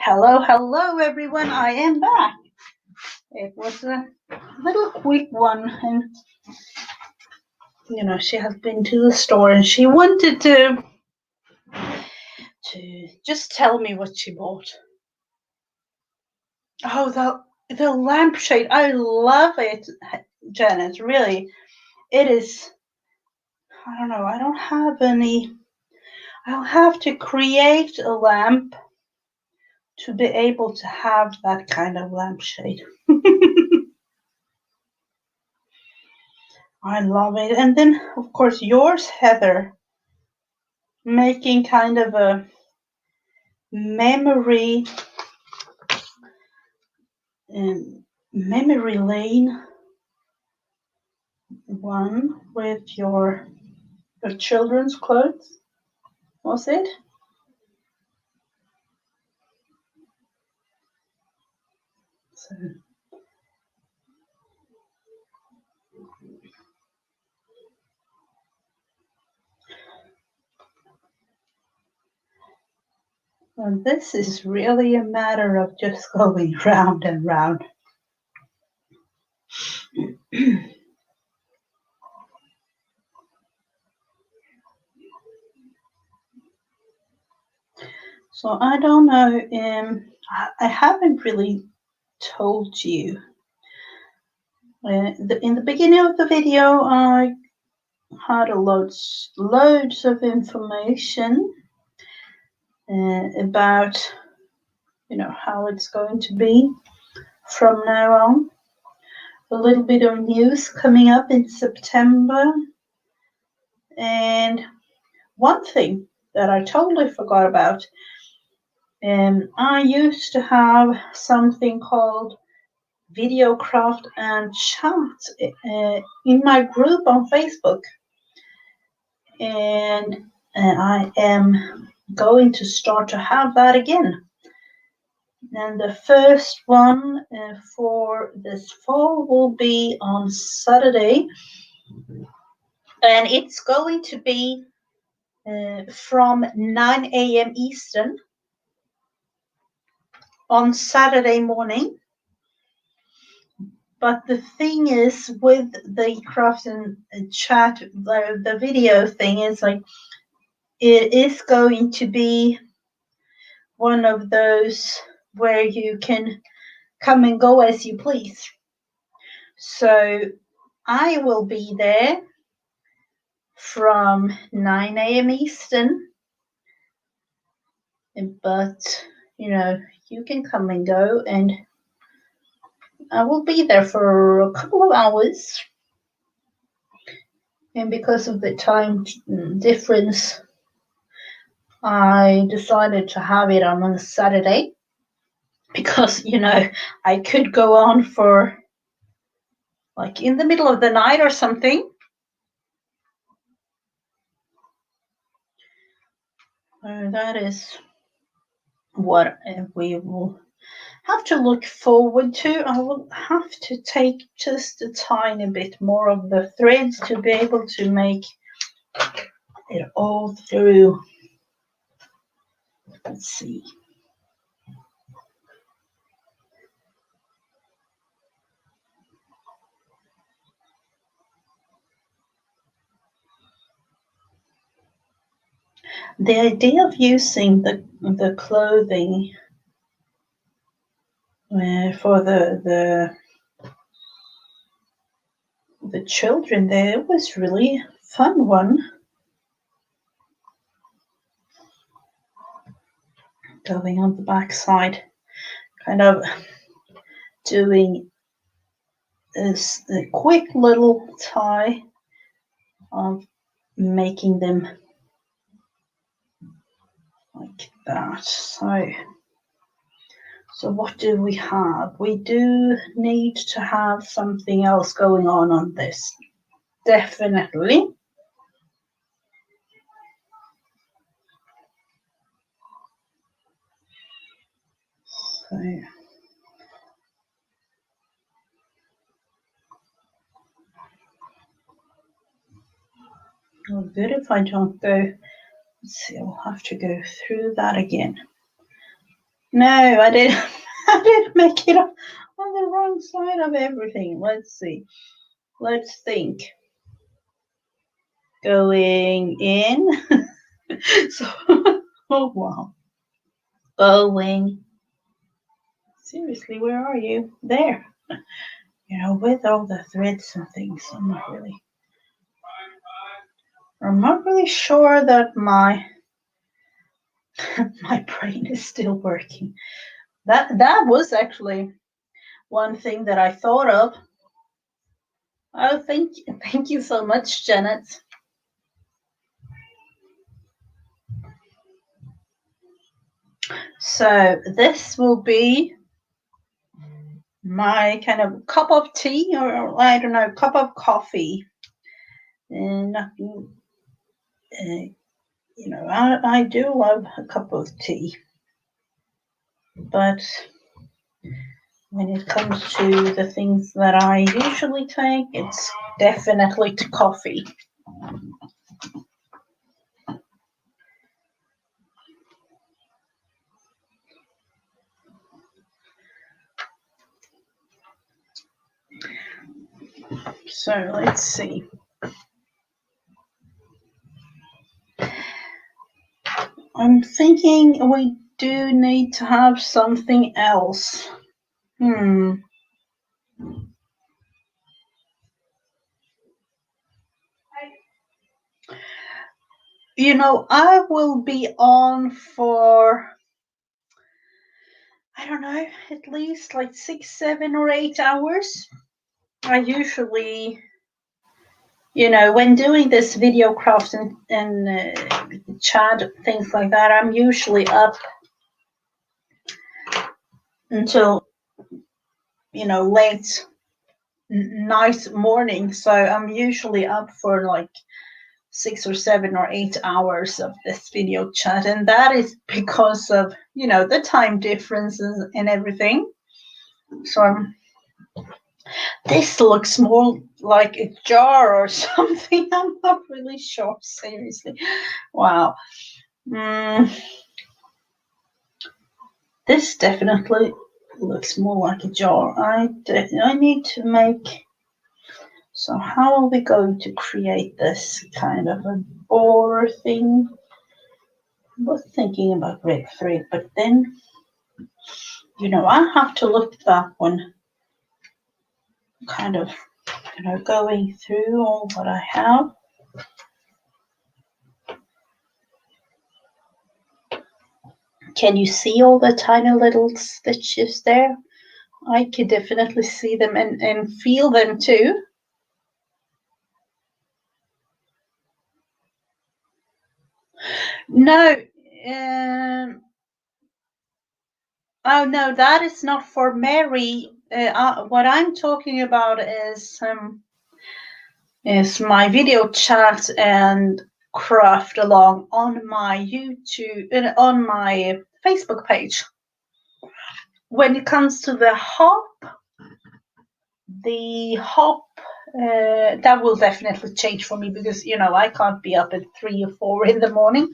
Hello everyone, I am back. It was a little quick one, and she has been to the store and she wanted to just tell me what she bought. Oh, the lampshade, I love it, Janet, really. It is, I don't know, I don't have any. I'll have to create a lamp to be able to have that kind of lampshade. I love it. And then, of course, yours, Heather, making kind of a memory lane one with your children's clothes, was it? So. And this is really a matter of just going round and round. So I don't know, I haven't really told you. In the beginning of the video, I had loads of information about how it's going to be from now on. A little bit of news coming up in September, and one thing that I totally forgot about. I used to have something called video craft and chat in my group on Facebook, and I am going to start to have that again. And the first one for this fall will be on Saturday, and it's going to be from 9 a.m. Eastern on Saturday morning. But the thing is, with the craft and chat, the video thing is like, it is going to be one of those where you can come and go as you please. So I will be there from 9 a.m. Eastern, but you can come and go, and I will be there for a couple of hours. And because of the time difference, I decided to have it on a Saturday, because I could go on for like in the middle of the night or something. That is what we will have to look forward to. I will have to take just a tiny bit more of the threads to be able to make it all through. Let's see. The idea of using the clothing for the children there was really a fun one. Going on the back side, kind of doing this a quick little tie of making them like that. So what do we have? We do need to have something else going on this. Definitely. So oh, good if I don't go. Let's see, I'll have to go through that again. No, I didn't. I didn't make it on the wrong side of everything. Let's see. Let's think. Going in. So, oh wow. Going. Seriously, where are you? There. You know, with all the threads and things, I'm not really sure that my brain is still working. That was actually one thing that I thought of. Oh, thank you so much, Janet. So this will be my kind of cup of tea, or I don't know, cup of coffee. And you know, I do love a cup of tea, but when it comes to the things that I usually take, it's definitely to coffee. So let's see. I'm thinking we do need to have something else. You know, I will be on for, I don't know, at least like 6, 7, or 8 hours. I usually, you know, when doing this video craft and chat, things like that, I'm usually up until, you know, late night morning. So I'm usually up for like 6 or 7 or 8 hours of this video chat, and that is because of, you know, the time differences and everything. So this looks more like a jar or something. I'm not really sure, seriously. Wow. This definitely looks more like a jar. I need to make. So how are we going to create this kind of a border thing? I was thinking about red thread, but then, you know, I have to look at that one, kind of, you know, going through all what I have. Can you see all the tiny little stitches there? I could definitely see them and feel them too. No, oh no, that is not for Mary. What I'm talking about is my video chat and craft along on my YouTube, on my Facebook page. When it comes to the hop, that will definitely change for me, because, you know, I can't be up at 3 or 4 in the morning.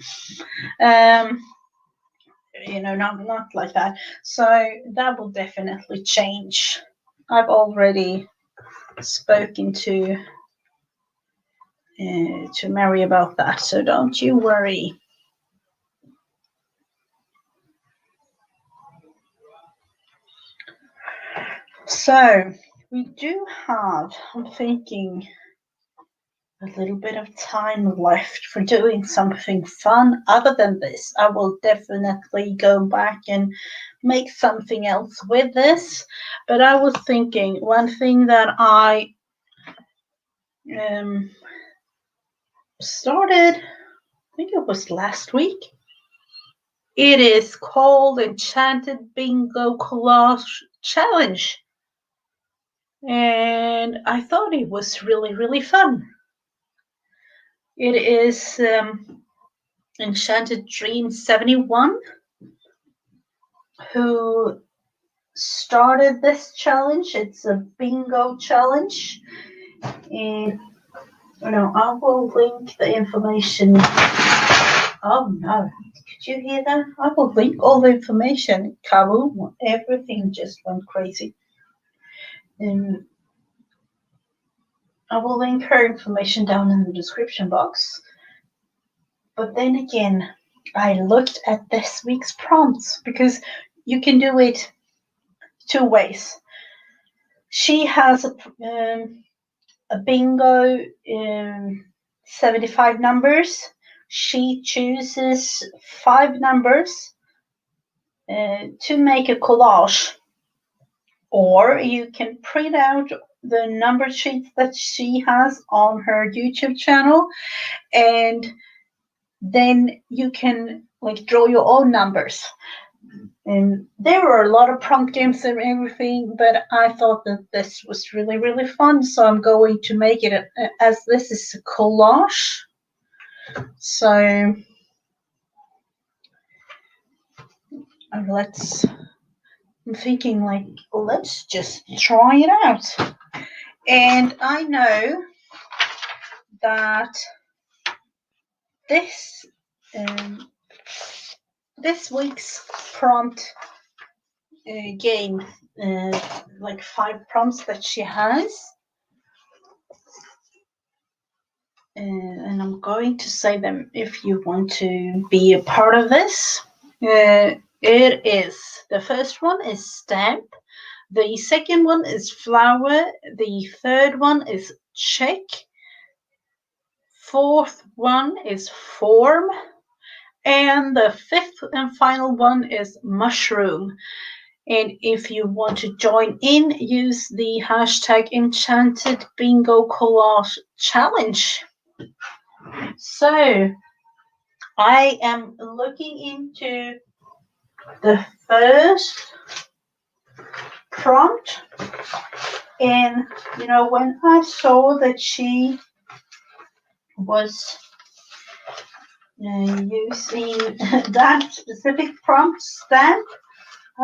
You know, not like that. So that will definitely change. I've already spoken to Mary about that, so don't you worry. So we do have, I'm thinking, a little bit of time left for doing something fun other than this. I will definitely go back and make something else with this. But I was thinking one thing that I started, I think it was last week. It is called Enchanted Bingo Collage Challenge. And I thought it was really, really fun. It is Enchanted Dream 71 who started this challenge. It's a bingo challenge. And I will link the information. Oh no, could you hear that? I will link all the information. Kaboom, everything just went crazy. And I will link her information down in the description box. But then again, I looked at this week's prompts because you can do it two ways. She has a bingo 75 numbers. She chooses 5 numbers to make a collage, or you can print out the number sheets that she has on her YouTube channel, and then you can draw your own numbers. And there were a lot of prompt games and everything, but I thought that this was really, really fun, so I'm going to make it as this is a collage. So I'm thinking let's just try it out. And I know that this week's prompt game, 5 prompts that she has, and I'm going to say them if you want to be a part of this. It is, the first one is stamp, the second one is flower, the third one is check, fourth one is form, and the fifth and final one is mushroom. And if you want to join in, use the hashtag Enchanted Bingo Collage Challenge. So I am looking into the first prompt, and when I saw that she was using that specific prompt, stamp,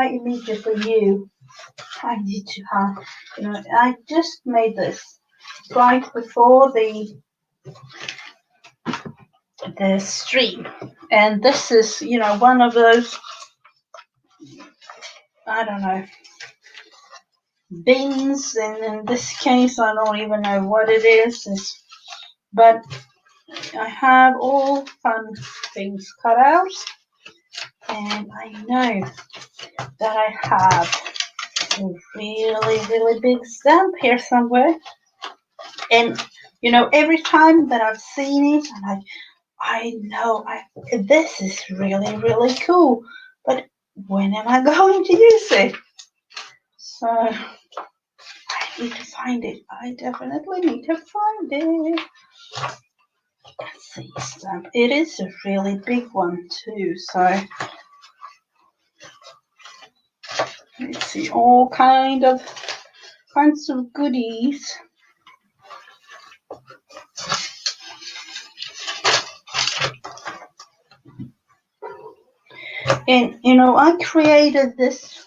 I immediately knew I need to have, I just made this right before the stream, and this is one of those, I don't know, bins, and in this case I don't even know what it is, but I have all fun things cut out, and I know that I have a really, really big stamp here somewhere, and every time that I've seen it, I'm like, I know this is really, really cool, but when am I going to use it? So I need to find it. I definitely need to find it. Let's see, stamp. It is a really big one too, so let's see, all kinds of goodies. And I created this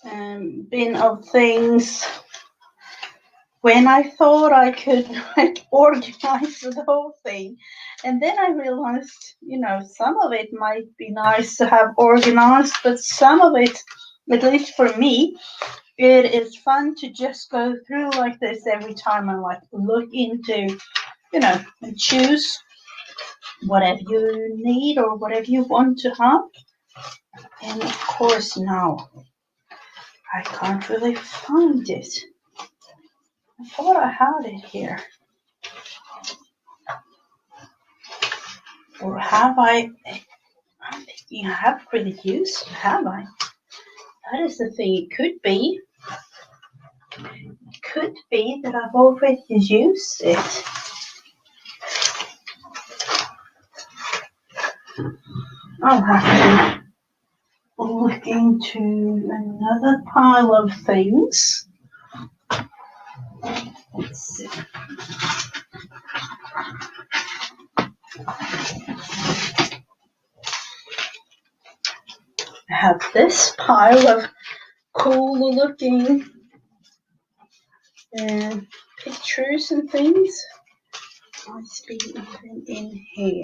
bin of things when I thought I could organize the whole thing, and then I realized some of it might be nice to have organized, but some of it, at least for me, it is fun to just go through like this every time and look into and choose whatever you need or whatever you want to have. And of course now I can't really find it. I thought I had it here. Or have I? I'm thinking I haven't really used it, have I? That is the thing. It could be. It could be that I've already used it. I'll have to look into another pile of things. Let's see. I have this pile of cool looking pictures and things. Must be even in here.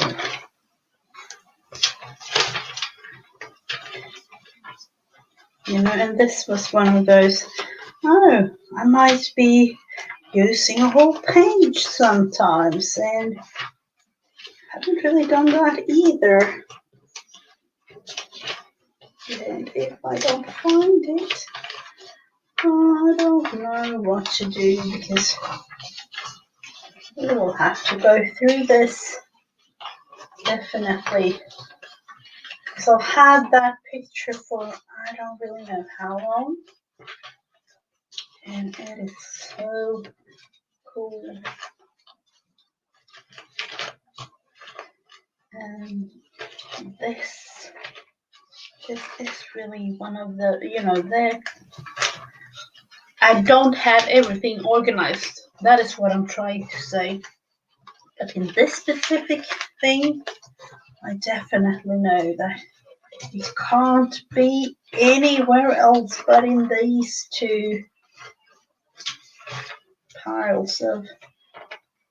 You know, and this was one of those, oh, I might be using a whole page sometimes, and haven't really done that either. And if I don't find it, I don't know what to do, because we will have to go through this definitely. Because I've had that picture for I don't really know how long, and it is so cool. And this is really one of the, you know, I don't have everything organized. That is what I'm trying to say. But in this specific thing, I definitely know that it can't be anywhere else but in these two piles of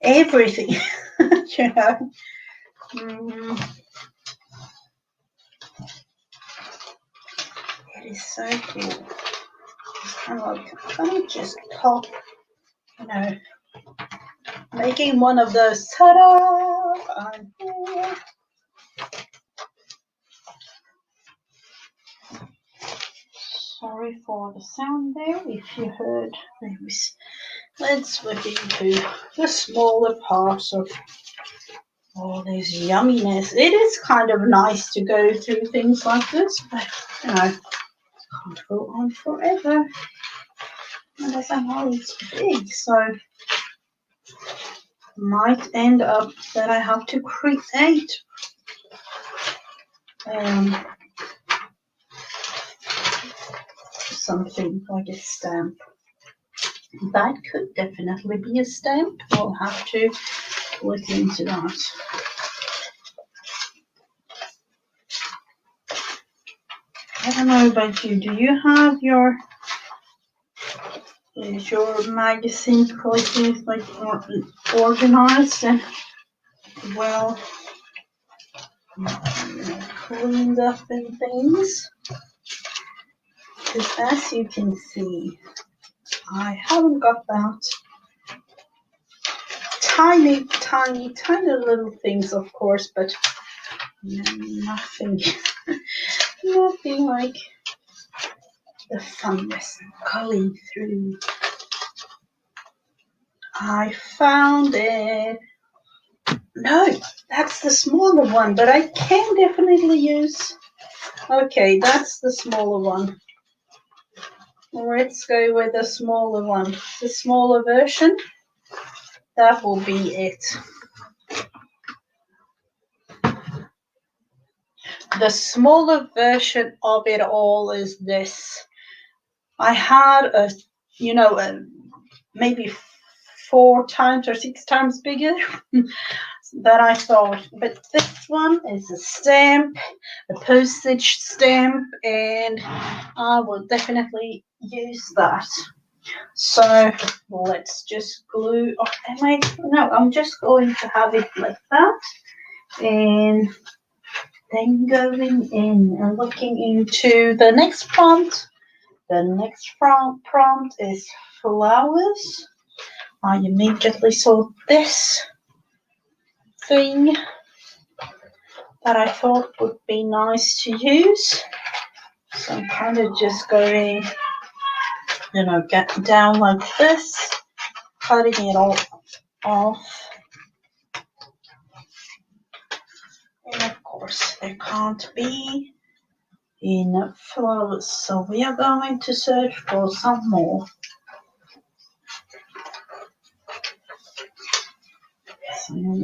everything. You know. It is so cool. It's kind of just top, you know, making one of those, ta-da, I'm here. Sorry for the sound there, if you heard things. Let's look into the smaller parts of all this yumminess. It is kind of nice to go through things like this, but, you know, can't go on forever. And as I know it's big, so might end up that I have to create something like a stamp. That could definitely be a stamp. We'll have to look into that. I don't know about you. Do you have is your magazine collections like organized and well, you know, cleaned up and things? Because as you can see, I haven't got that. Tiny, tiny, tiny little things, of course, but nothing, nothing like the funness going through. I found it. No, that's the smaller one, but I can definitely use. Okay, that's the smaller one. Let's go with the smaller one. The smaller version. That will be it. The smaller version of it all is this. I had a, you know, maybe 4 times or 6 times bigger that I thought, but this one is a stamp, a postage stamp, and I will definitely use that. So let's just glue. Oh, no, I'm just going to have it like that, and then going in and looking into the next prompt. The next prompt is flowers. I immediately saw this thing that I thought would be nice to use. So I'm kind of just going get down like this, cutting it all off. And of course, there can't be enough flowers, so we are going to search for some more. So I'm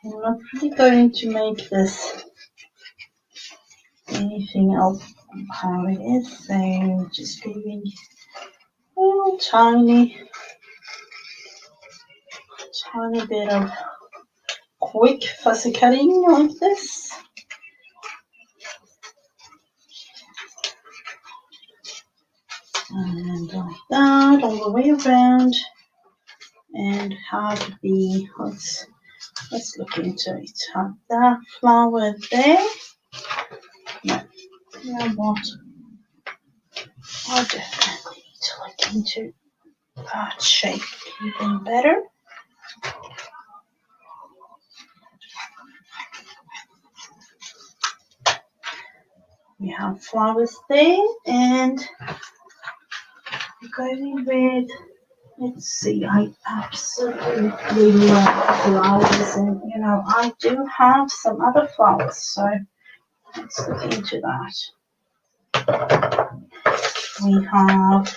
not really going to make this anything else how it is, so just giving a little tiny bit of quick fussy cutting like this. And like that all the way around, and have the, let's look into it. Have that flower there. No, you know what? I definitely need to look into that shape even better. We have flowers there, and going with, let's see, I absolutely love flowers, and I do have some other flowers, so let's look into that. We have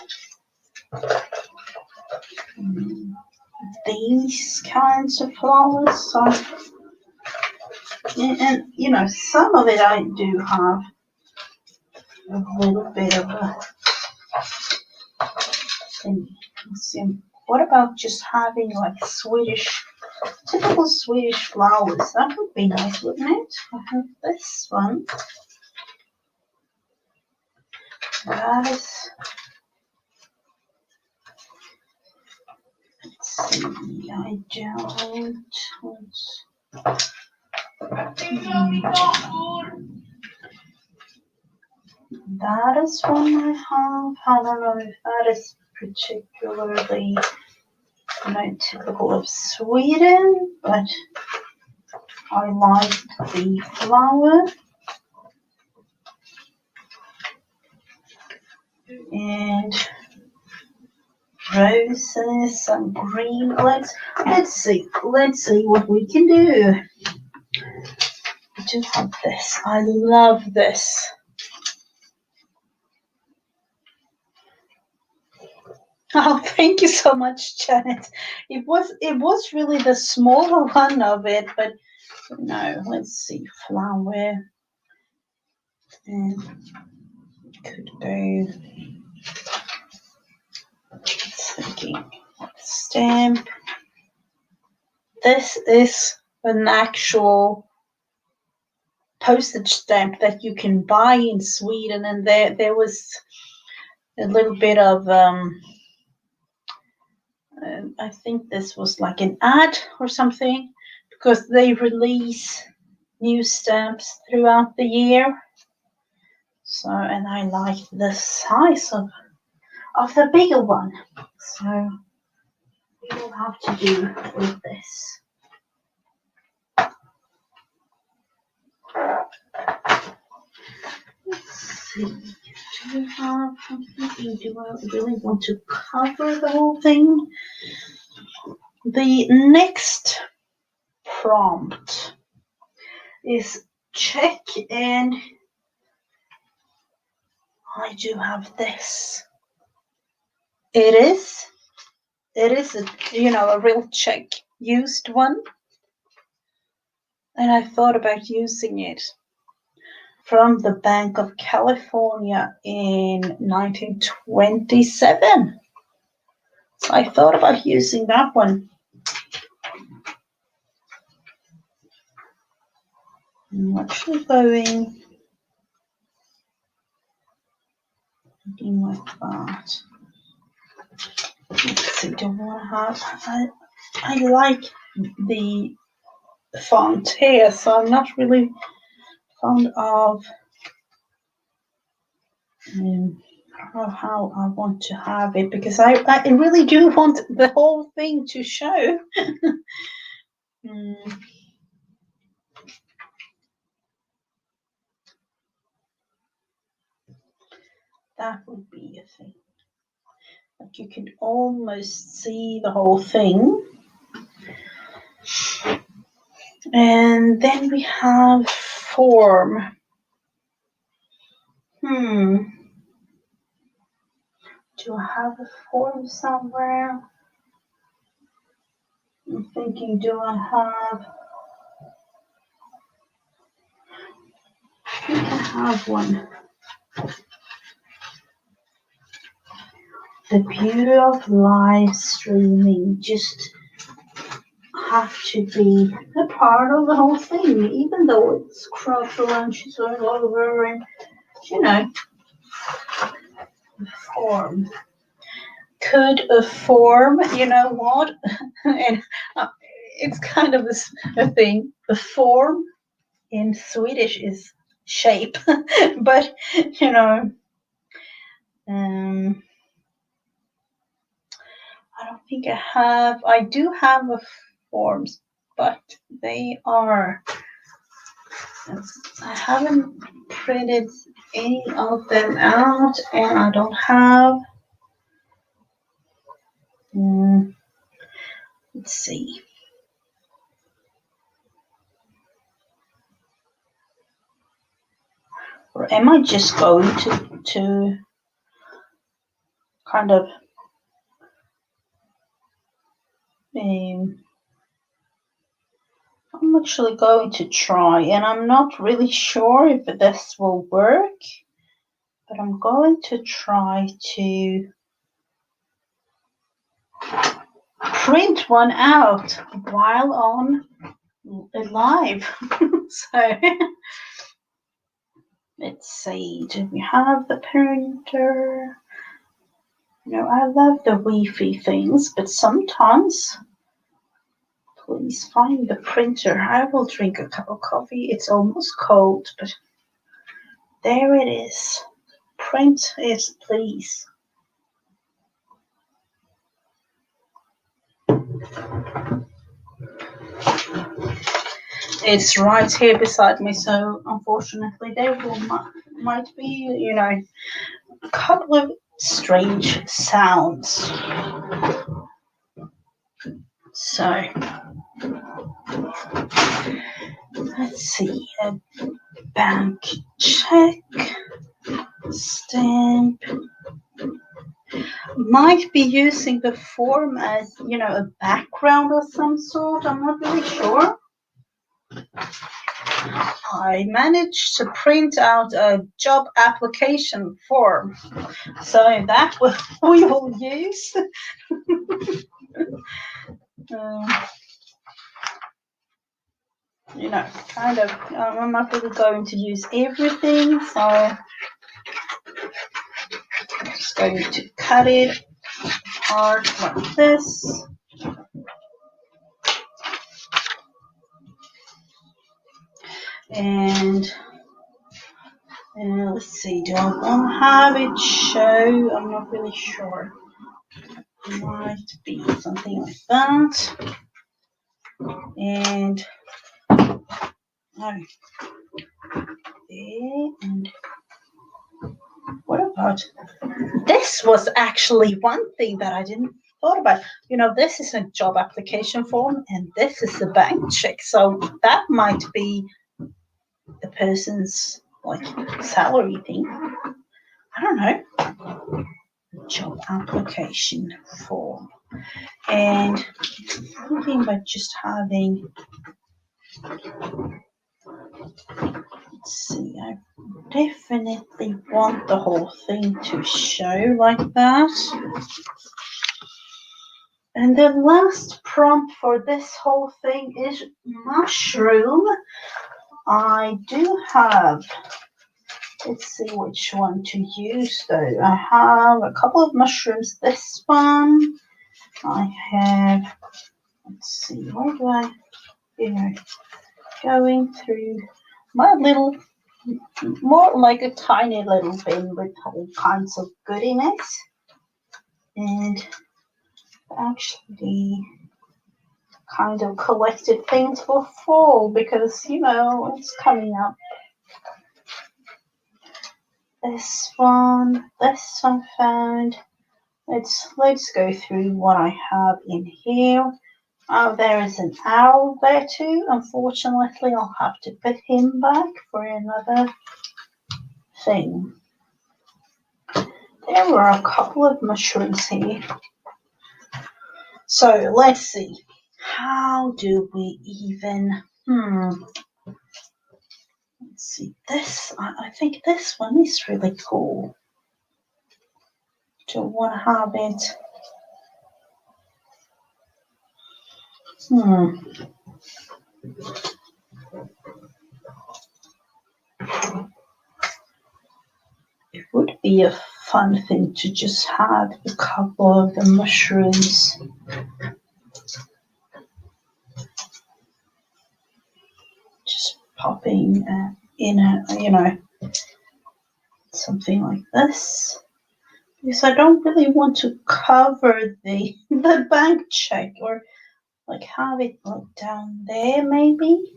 these kinds of flowers, so, and some of it I do have a little bit of a thing. Let's see. What about just having like typical Swedish flowers? That would be nice, wouldn't it? I have this one. That is, let's see, I don't. That is one I have. I don't know if that is particularly typical of Sweden, but I like the flower. And roses, some green. Let's see what we can do. I do have this. I love this. Oh, thank you so much, Janet. It was really the smaller one of it, but no, let's see, flower, and could go, thinking stamp. This is an actual postage stamp that you can buy in Sweden, and there was a little bit of I think this was like an ad or something, because they release new stamps throughout the year. So, and I like the size of the bigger one. So we will have to do with this. Let's see. Do you have something? Do I really want to cover the whole thing? The next prompt is check, and I do have this. It is a real check used one, and I thought about using it from the Bank of California in 1927. So I thought about using that one. I'm actually going like that. Let's see, do I want to have, I like the font here, so I'm not really fond of how I want to have it, because I really do want the whole thing to show. That would be a thing. Like you can almost see the whole thing. And then we have form. Do I have a form somewhere? I'm thinking, do I have? I think I have one. The beauty of live streaming just have to be a part of the whole thing, even though it's lunches all over and, you know, form. Could a form, you know what? And it's kind of a thing. The form in Swedish is shape, but, you know, I don't think I do have a forms, but they are, I haven't printed any of them out, and I don't have, let's see. Or am I just going to kind of I'm actually going to try, and I'm not really sure if this will work, but I'm going to try to print one out while on live. So let's see, do we have the printer? You know, I love the Wi-Fi things, but sometimes, please find the printer. I will drink a cup of coffee. It's almost cold, but there it is. Print it, please. It's right here beside me, so unfortunately there might be, you know, a couple of strange sounds. So let's see, a bank check, stamp. Might be using the form as, you know, a background of some sort. I'm not really sure. I managed to print out a job application form, so that we will use. You know, kind of, I'm not really going to use everything, so I'm just going to cut it apart like this. And let's see, do I want to have it show? I'm not really sure. It might be something like that. And and what about this? Was actually one thing that I didn't thought about. You know, this is a job application form, and this is a bank check. So that might be the person's like salary thing. I don't know. Job application form, and thinking about just having. Let's see, I definitely want the whole thing to show like that. And the last prompt for this whole thing is mushroom. I do have, let's see which one to use though. I have a couple of mushrooms. This one, I have, let's see, where do I, going through my little, more like a tiny little bin with all kinds of goodiness. And actually kind of collected things for fall because, you know, it's coming up. this one I found. Let's go through what I have in here. Oh, there is an owl there too. Unfortunately, I'll have to put him back for another thing. There were a couple of mushrooms here. So let's see. How do we even... Let's see. This, I think this one is really cool. Do you want to have it? It would be a fun thing to just have a couple of the mushrooms. Just popping in a, something like this. Because I don't really want to cover the bank check, or like have it like down there maybe.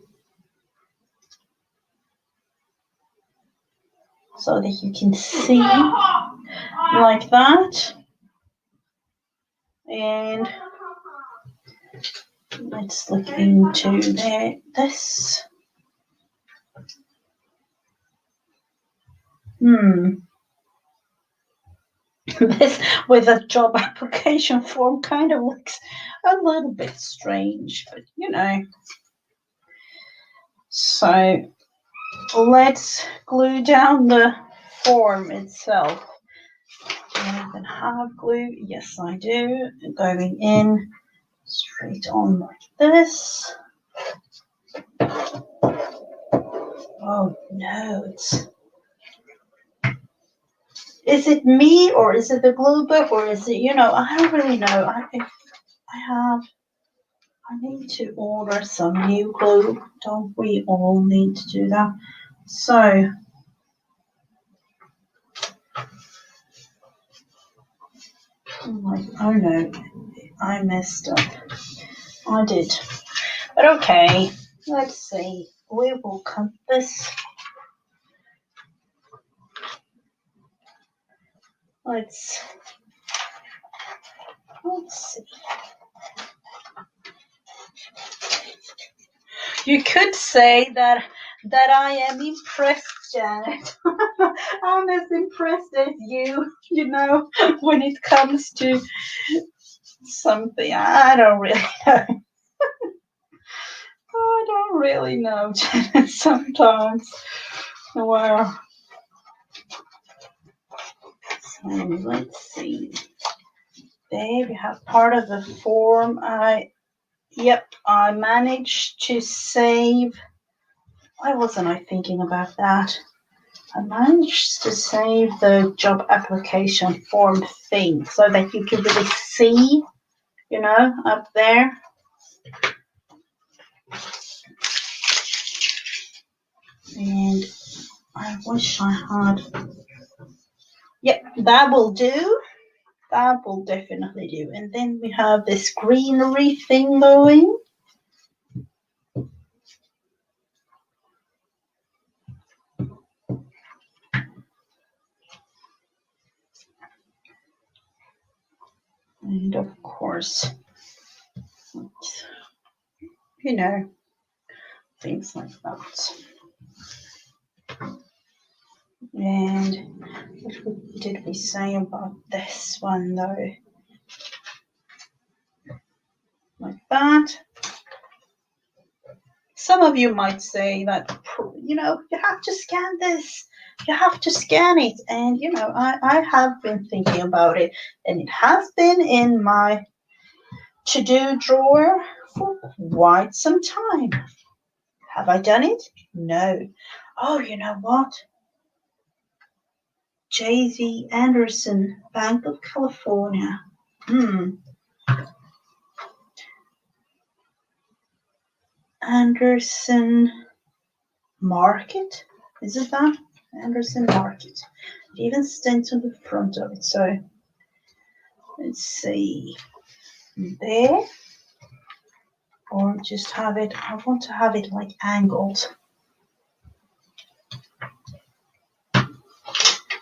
So that you can see like that. And let's look into this. This with a job application form kind of looks a little bit strange, but So let's glue down the form itself. Do I even have glue? Yes, I do. Going in straight on like this. Oh no, is it me, or is it the glue book, or is it, I don't really know. I need to order some new glue. Don't we all need to do that? So, I'm like, oh no, I messed up. I did. But okay, let's see. We will cut this. Let's see. You could say that I am impressed, Janet. I'm as impressed as you, when it comes to something. I don't really know. I don't really know, Janet, sometimes. Well, so let's see. There we have part of the form. I managed to save. Why wasn't I thinking about that? I managed to save the job application form thing so that you can really see, up there. And I wish I had. Yep, that will do. That will definitely do. And then we have this greenery thing going. And of course, things like that. And what did we say about this one though? Like that. Some of you might say that, you have to scan this. You have to scan it. And, I have been thinking about it. And it has been in my to-do drawer for quite some time. Have I done it? No. Oh, you know what? J.Z. Anderson, Bank of California. Anderson Market? Is it that? Anderson Market. It even stands on the front of it. So let's see. There. Or just have it. I want to have it like angled.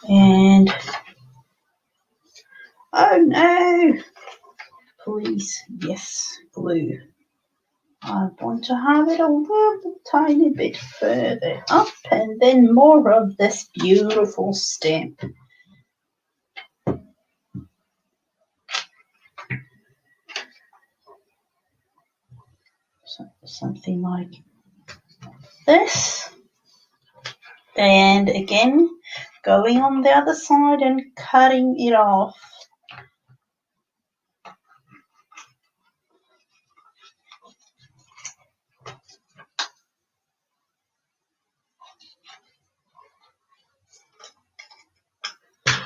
And oh no, please, yes, glue. I want to have it a little tiny bit further up, and then more of this beautiful stamp. So something like this. And again, going on the other side and cutting it off.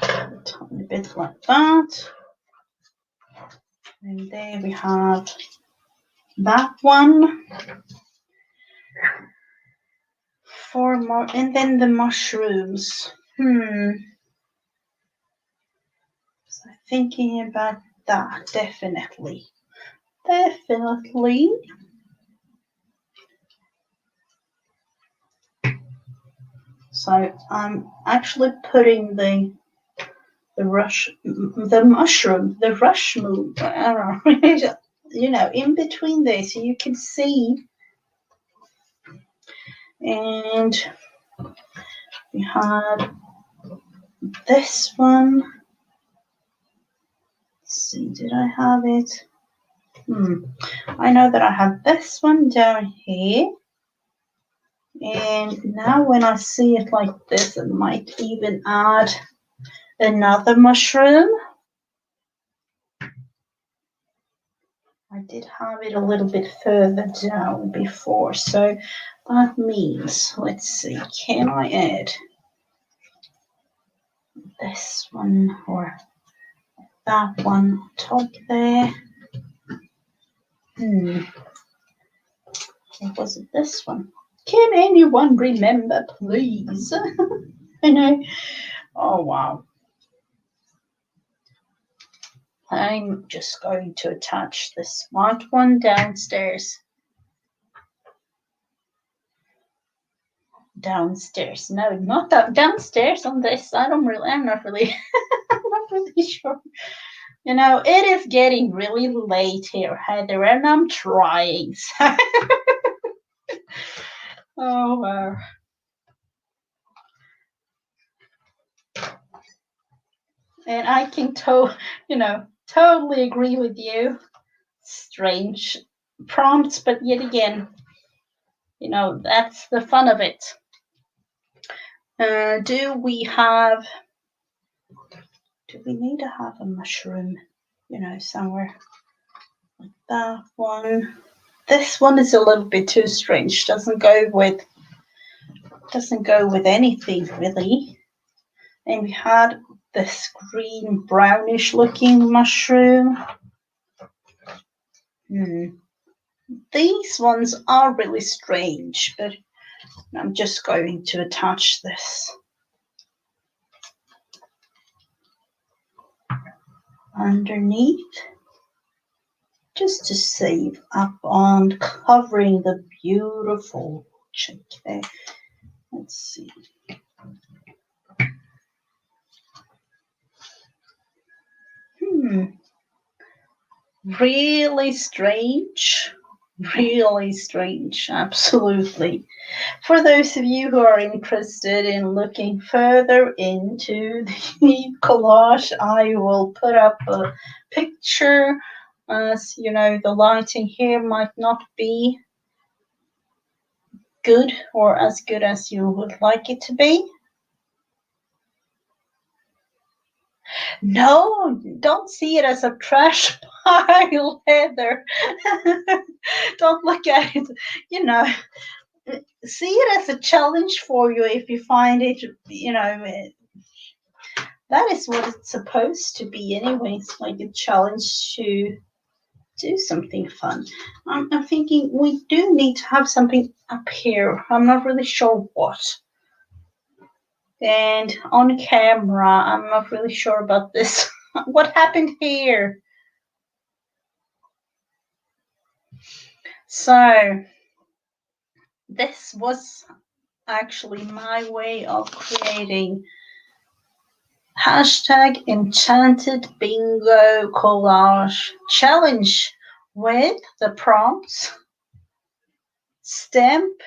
A tiny bit like that. And there we have that one. Four more, and then the mushrooms. So thinking about that, definitely. So I'm actually putting the mushroom, the rush move, you know, in between there, so you can see. And we had this one. Let's see, did I have it? I know that I had this one down here. And now when I see it like this, I might even add another mushroom. I did have it a little bit further down before, so that means, let's see, can I add this one or that one on top there? Or was it this one? Can anyone remember, please? I know. Oh, wow. I'm just going to attach the smart one downstairs. Downstairs. No, not that downstairs on this. I'm not really sure. You know, it is getting really late here, Heather, and I'm trying. So. Oh, wow. And I can totally agree with you. Strange prompts, but yet again, that's the fun of it. Do we need to have a mushroom, somewhere like that one? This one is a little bit too strange. Doesn't go with anything really. And we had this green brownish looking mushroom. These ones are really strange, but I'm just going to attach this underneath just to save up on covering the beautiful check there. Let's see. Really strange. Really strange, absolutely. For those of you who are interested in looking further into the collage, I will put up a picture. As you know, the lighting here might not be good or as good as you would like it to be. No, don't see it as a trash pile, Heather. Don't look at it, see it as a challenge for you if you find it, that is what it's supposed to be anyway. It's like a challenge to do something fun. I'm thinking we do need to have something up here. I'm not really sure what. And on camera, I'm not really sure about this. What happened here? So this was actually my way of creating Hashtag Enchanted Bingo Collage Challenge with the prompts, stamp,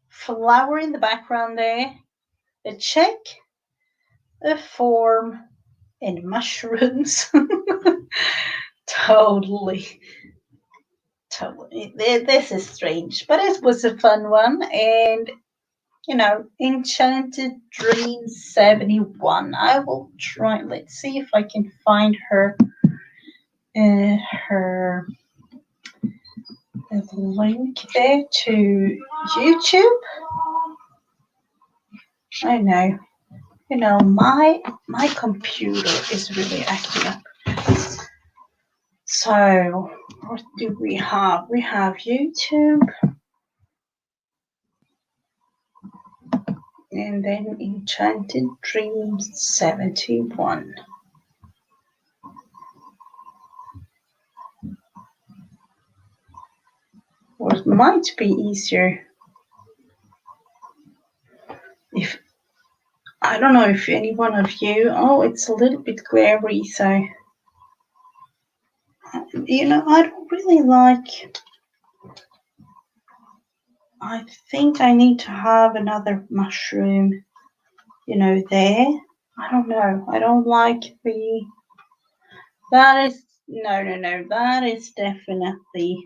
flower in the background there, a check, a form, and mushrooms. Totally. This is strange, but it was a fun one. And Enchanted Dreams 71. I will try. Let's see if I can find her link there to YouTube. I know, my computer is really acting up. So what do we have? We have YouTube. And then Enchanted Dreams 71. Or it might be easier if, I don't know if any one of you, it's a little bit glary, so, I don't really like, I think I need to have another mushroom, there. I don't know. I don't like that is, no, that is definitely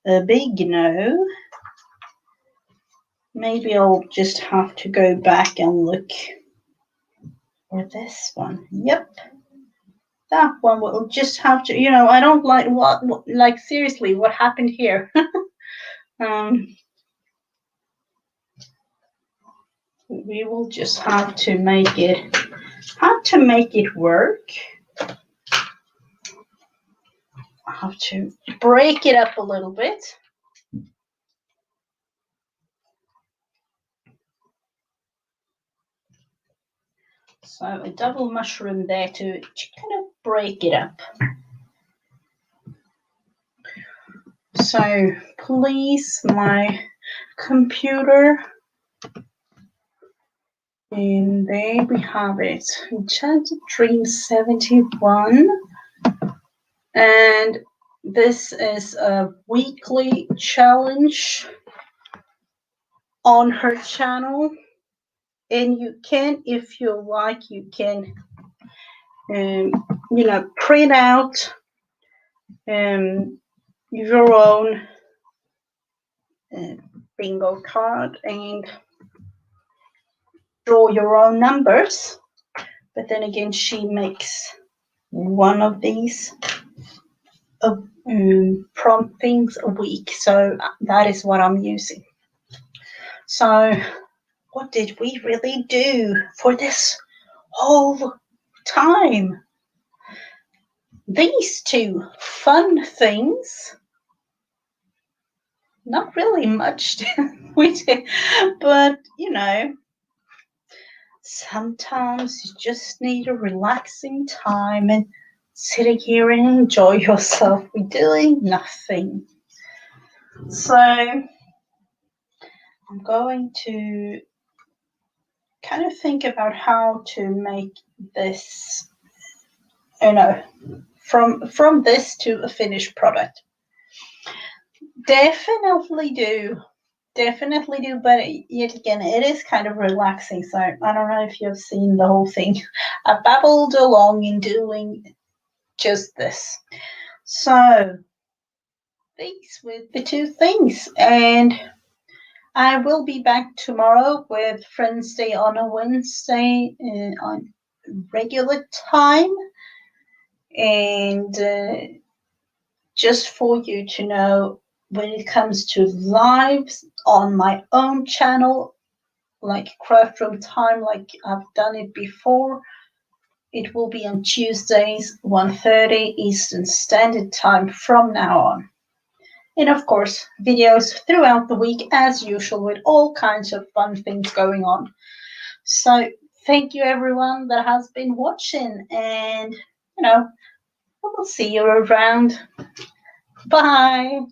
a big no. Maybe I'll just have to go back and look for this one. Yep. That one will just have to, I don't like like seriously, what happened here? We will just have to make it work. I have to break it up a little bit. So a double mushroom there to kind of break it up. So please, my computer, and there we have it, Enchanted Dreams 71. And this is a weekly challenge on her channel. And you can, if you like, you can, print out your own bingo card and draw your own numbers. But then again, she makes one of these prompt things a week, so that is what I'm using. So what did we really do for this whole time? These two fun things. Not really much we did, but sometimes you just need a relaxing time and sitting here and enjoy yourself with doing nothing. So I'm going to kind of think about how to make this, from this to a finished product. Definitely do, but yet again, it is kind of relaxing, so I don't know if you've seen the whole thing. I babbled along in doing just this. So these were the two things, and I will be back tomorrow with Friends Day on a Wednesday on regular time. And just for you to know, when it comes to lives on my own channel, like Craftroom time, like I've done it before, it will be on Tuesdays, 1:30 Eastern Standard Time from now on. And of course, videos throughout the week as usual, with all kinds of fun things going on. So thank you everyone that has been watching, and we'll see you around. Bye.